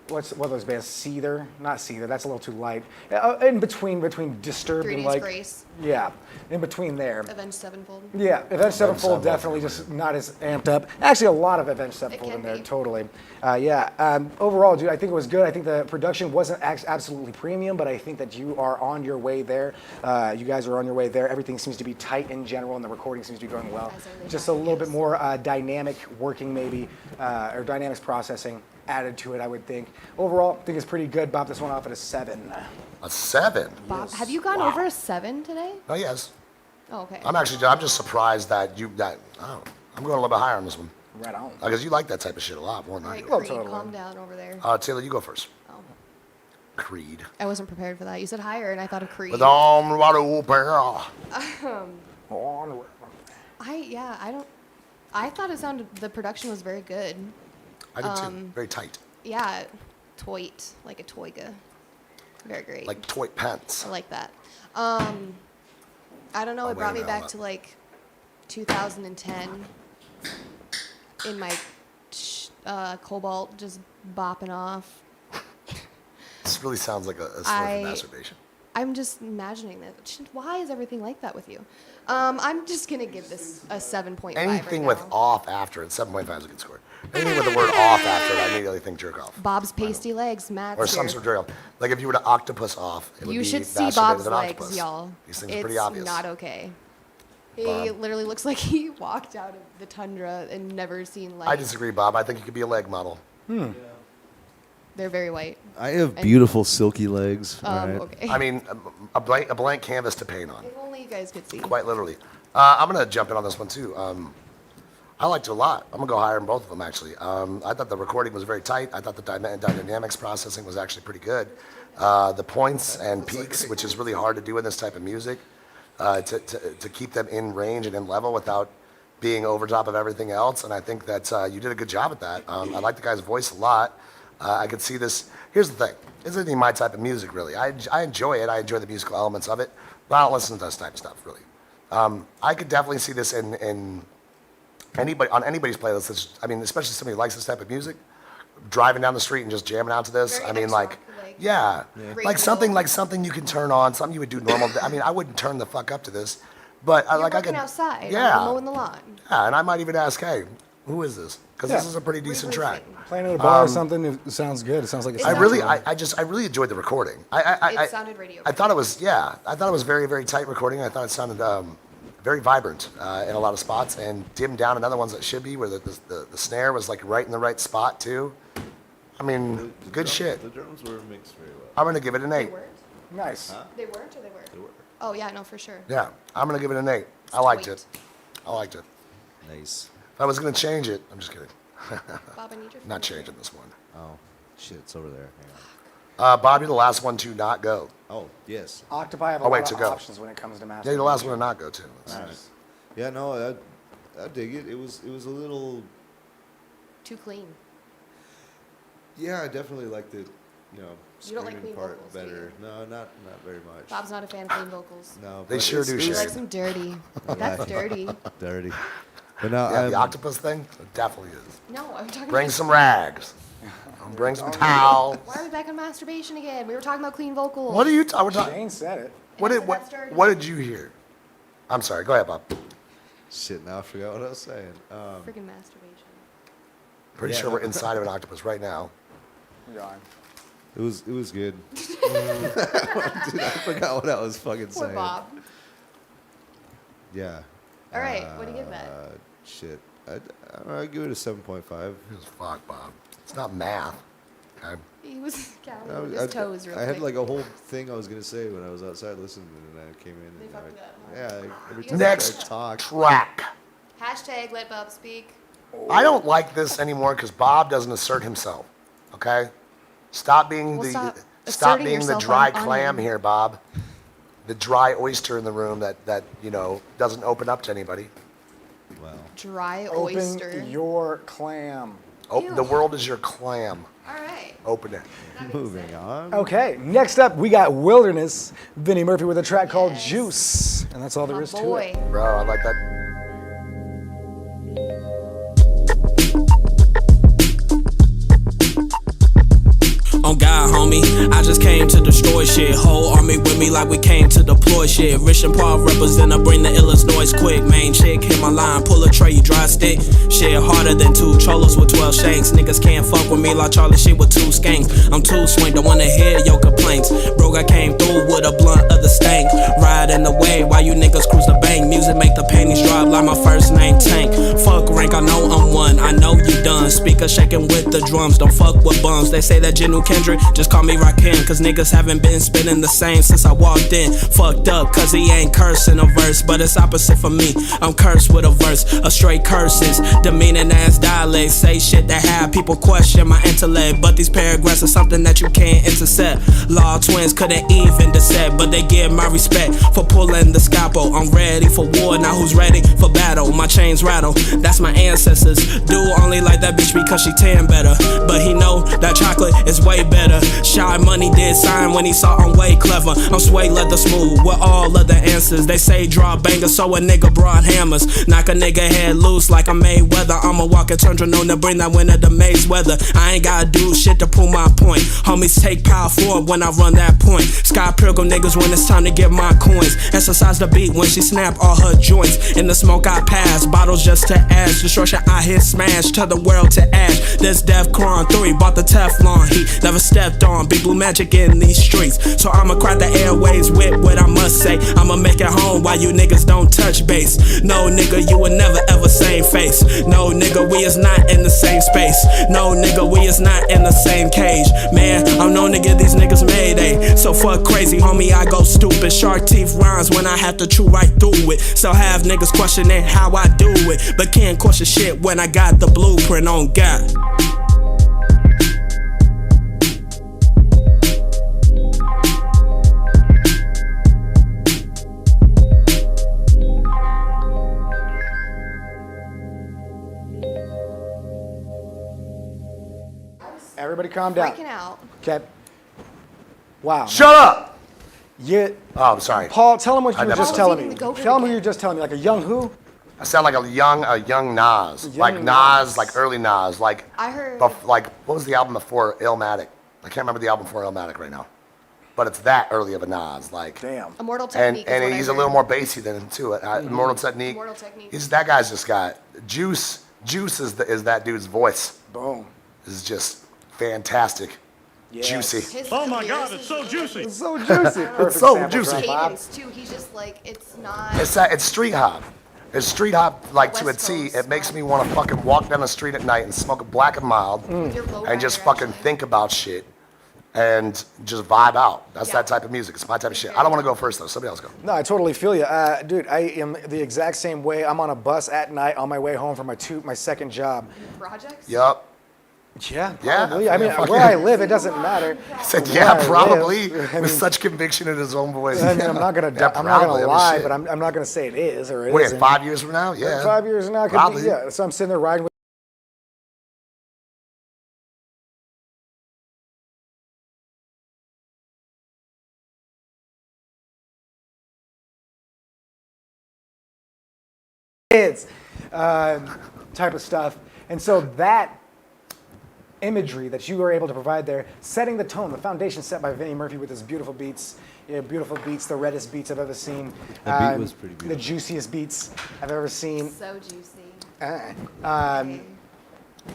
What are those bands? Seether, not Seether. That's a little too light. In between Disturbed 3 and Days like Grace, yeah, in between there. Avenged Sevenfold. Yeah, Avenged Sevenfold Sevenfold, definitely pretty just not as amped up. Actually, a lot of Avenged Sevenfold can in there, be. totally. Overall, dude, I think it was good. I think the production wasn't absolutely premium, but I think that you are on your way there. You guys are on your way there. Everything seems to be tight in general, and the recording seems to be going well. As only Just a that little bit is. more dynamic working, maybe, or dynamics processing added to it, I would think. Overall, I think it's pretty good. Bob this one off at a 7. a 7. Bob, have you gone over a 7 today? Oh, yes. Oh, okay. I'm just surprised that I don't know. I'm going a little bit higher on this one. Right on. Because you like that type of shit a lot more than I Right, do. Well, Creed, totally. calm down over there. Taylor, you go first. Oh. Creed. I wasn't prepared for that. You said higher, and I thought of Creed. With all water open. I thought it sounded. The production was very good. I did too. Very tight. Yeah, toit like a toiga. Very great. Like toy pants. I like that. I don't know. I'll It brought wear me an back helmet. to like 2010 in my Cobalt just bopping off. This really sounds like a story I- for masturbation. I'm just imagining that. Why is everything like that with you? I'm just gonna give this a 7.5. Anything right with now. off after it, 7.5 is a good score. Anything with the word off after it, I immediately think jerk off. Bob's pasty legs, Matt's Or some here. sort of jerk off. Like if you were to octopus off, it would You be should see masturbating Bob's with an legs, octopus. y'all. These things it's are pretty obvious. not okay. He Bob. literally looks like he walked out of the tundra and never seen light. I disagree, Bob. I think you could be a leg model. They're very white. I have beautiful silky legs. all right? Okay. I mean, a blank canvas to paint on. If only you guys could see. Quite literally. I'm going to jump in on this one, too. I liked it a lot. I'm going to go higher in both of them, actually. I thought the recording was very tight. I thought the dynamics processing was actually pretty good. The points and peaks, which is really hard to do in this type of music, to keep them in range and in level without being over top of everything else. And I think that you did a good job at that. I like the guy's voice a lot. I could see this. Here's the thing. This isn't even my type of music, really. I enjoy it. I enjoy the musical elements of it. But I don't listen to this type of stuff, really. I could definitely see this in anybody on anybody's playlist. Especially somebody who likes this type of music, driving down the street and just jamming out to this. Very I mean, X-rock, like, like like something you can turn on, something you would do normal. I mean, I wouldn't turn the fuck up to this, but You're like I working could. outside. Yeah. Mowing the lawn. Yeah, and I might even ask, hey, who is this? Because this Yeah. is a pretty decent track. Playing at a bar or something, it sounds good. It sounds like it's I sounds really, good. I really enjoyed the recording. I It sounded radio. I thought it was, I thought it was very, very tight recording. I thought it sounded very vibrant in a lot of spots and dimmed down in other ones that should be, where the snare was like right in the right spot too. I mean, The good shit. The drums were mixed very well. I'm gonna give it an They 8. weren't. nice. They weren't, or they were. They were Oh yeah, no, for sure. Yeah, I'm gonna give it an 8. I liked it. I liked it. nice. If I was gonna change it, I'm just kidding. Bob, I need your. Not changing this one. Oh, shit, it's over there. Hang on. Bob, you're the last one to not go. Oh, yes. Octopi have a Oh, wait, lot to of go. options when it comes to Yeah, master. you're the last one to not go too. Nice. Yeah, no, I dig it. It was a little. Too clean. Yeah, I definitely liked the, You don't screaming like clean part vocals, do better. you? No, not very much. Bob's not a fan of clean vocals. No, They but sure it's- do, it He was Sherry. likes them dirty. That's dirty. dirty. But no, Yeah, the octopus thing, it definitely is. No, I'm talking Bring about. some rags. Bring some towels. Why are we back on masturbation again? We were talking about clean vocals. What are you talking? Shane said it. What I did said what, that's dirty. what did you hear? I'm sorry. Go ahead, Bob. shit. Now I forgot what I was saying. Freaking masturbation. Pretty Yeah, sure no. we're inside of an octopus right now. We're on. It was good. Dude, I forgot what I was fucking Poor saying. Bob. Yeah. All right, what do you give that? Shit. I'd give it a 7.5. Just fuck, Bob. It's not math. Okay? He was counting I, with was- his toes real I had quick. like a whole thing I was gonna say when I was outside listening, and I came in. They And fucked it up, huh? yeah, like, every You time Next I talk. track. Hashtag let Bob speak. I don't like this anymore because Bob doesn't assert himself. Okay? Stop being Well, the stop stop asserting being the yourself dry on clam him. here, Bob. The dry oyster in the room that doesn't open up to anybody. Wow. Dry Open oyster. your clam. Oh, the world is your clam. All right. Open it. Moving on. Okay, next up we got Wilderness. Vinnie Murphy with a track called Yes. Juice. And that's all there My is to boy. it. Bro, I like that. On God, homie, I just came to destroy shit. Whole army with me like we came to deploy shit. Rich and Paul represent, I bring the illest noise quick. Main chick, hit my line, pull a tray, dry stick. Shit harder than two cholos with 12 shanks. Niggas can't fuck with me like Charlie shit with 2 skanks. I'm too swing, don't wanna hear your complaints. Bro, I came through with a blunt of the stank. Ride in the way while you niggas cruise the bank. Music make the panties drop like my first name Tank. Fuck rank, I know I'm one, I know you done. Speaker shaking with the drums, don't fuck with bums. They say that Genu Kendrick, just call me Rakim. Cause niggas haven't been spinning the same since I walked in. Fucked up cause he ain't cursing a verse, but it's opposite for me. I'm cursed with a verse of straight curses. Demeaning ass dialects, say shit that have people question my intellect. But these paragraphs are something that you can't intercept. Law twins couldn't even dissect, but they give my respect for pulling the scalpel. I'm ready for war, now who's ready for battle? My chains rattle, that's my ancestors. Dude only like that bitch because she tan better, but he know that chocolate is way better. Shy Money did sign when he saw I'm way clever. I'm sway leather smooth with all of the answers. They say draw bangers, so a nigga brought hammers. Knock a nigga head loose like I'm Mayweather. I'm a walking tundra known to bring that winter to Maze weather. I ain't gotta do shit to prove my point. Homies take power forward when I run that point. Sky Pilgrim niggas when it's time to get my coins. Exercise the beat when she snap all her joints. In the smoke I pass, bottles just to ash. Destruction I hit smash, turn the world to ash. This Defcon 3 bought the Teflon heat. Never stepped on Big Blue Magic in these streets. So I'ma crack the airways with what I must say. I'ma make it home while you niggas don't touch base. No nigga, you will never ever same face. No nigga, we is not in the same space. No nigga, we is not in the same cage. Man, I'm known to give these niggas mayday. So fuck crazy, homie, I go stupid. Shark teeth rhymes when I have to chew right through it. So have niggas questioning how I do it, but can't question shit when I got the blueprint on God. Everybody calm down. Freaking out. Okay. Wow. Shut up! Yeah. Oh, I'm sorry. Paul, tell him what I you were never- just Paul's telling eating me. the goat Tell him who again. you were just telling me. Like a young who? I sound like a young Nas. Young Like Nas. Nas, like early Nas. Like, I heard- like, what was the album before Illmatic? I can't remember the album before Illmatic right now. But it's that early of a Nas. Like, Damn. Immortal and Technique. is what and I he's a heard. little more bassy than him too. Immortal Technique. Immortal Technique. That guy's just got juice. Juice is that dude's voice. Boom. Is just fantastic. Yes. Juicy. His Oh my God, lyricism it's so is juicy. It's so juicy. Perfect so sample juicy. drop, Bob. cadence too. He's just like it's not. It's street hop. It's street hop like to a West T. Coast It makes vibe. me want to fucking walk down the street at night and smoke a black and mild With your low and just rider, fucking actually. think about shit and just vibe out. That's Yeah. that type of music. It's my type of shit. I don't want to go first though. Somebody else go. No, I totally feel you. Dude, I am the exact same way. I'm on a bus at night on my way home from my second job. Projects. Yup. Yeah, Yeah, probably. I mean, fuck where yeah. I live, it doesn't matter. He said, Where yeah, I probably. live, I with mean- such conviction in his own voice. I mean, I'm not gonna, Yeah, I'm not probably. gonna I mean, lie, shit. but I'm not gonna say it is or it Wait, isn't. 5 years from now? Yeah. 5 years now, it could be, Probably. yeah. So I'm sitting there riding with. Kids, type of stuff, and so that imagery that you were able to provide there, setting the tone, the foundation set by Vinnie Murphy with his beautiful beats, beautiful beats, the reddest beats I've ever seen, The beat was pretty the beautiful. juiciest beats I've ever seen. So juicy.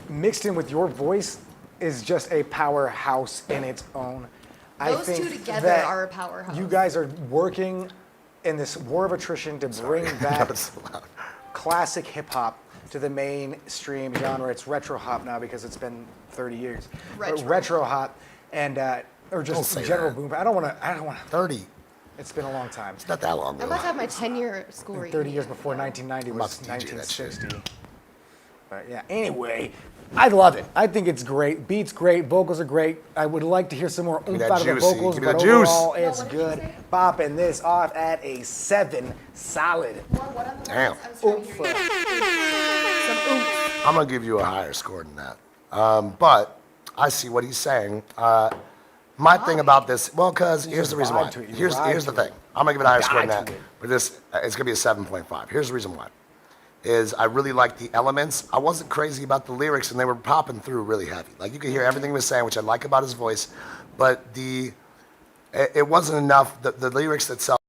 Mixed in with your voice is just a powerhouse in its own. I Those two think together that are a powerhouse. You guys are working in this war of attrition to bring back That's so loud. classic hip hop to the mainstream genre. It's retro hop now because it's been 30 years. But Retro. retro hop and or Don't just say general that. boom bap. I don't want to. 30. It's been a long time. It's not that long I'm ago. about to have my 10-year school reunion. 30 years before 1990 I'm was about to DJ that shit. 1960. But yeah, anyway, I love it. I think it's great. Beats great. Vocals are great. I would like to hear some more oomph that out of the juicy. vocals, Give me but the juice. overall, it's good. Bopping this off at a 7 solid. What on the Damn. words? I was trying to hear you. Some oomph. I'm gonna give you a higher score than that. But I see what he's saying. My thing about this, well, because here's the reason why. vibe to it. You Here's vibe the to it. thing. I'm gonna give it a higher score than Vibe that. to it. But this, it's gonna be a 7.5. Here's the reason why. Is I really like the elements. I wasn't crazy about the lyrics, and they were popping through really heavy. Like you could hear everything he was saying, which I like about his voice. But it wasn't enough. The lyrics itself.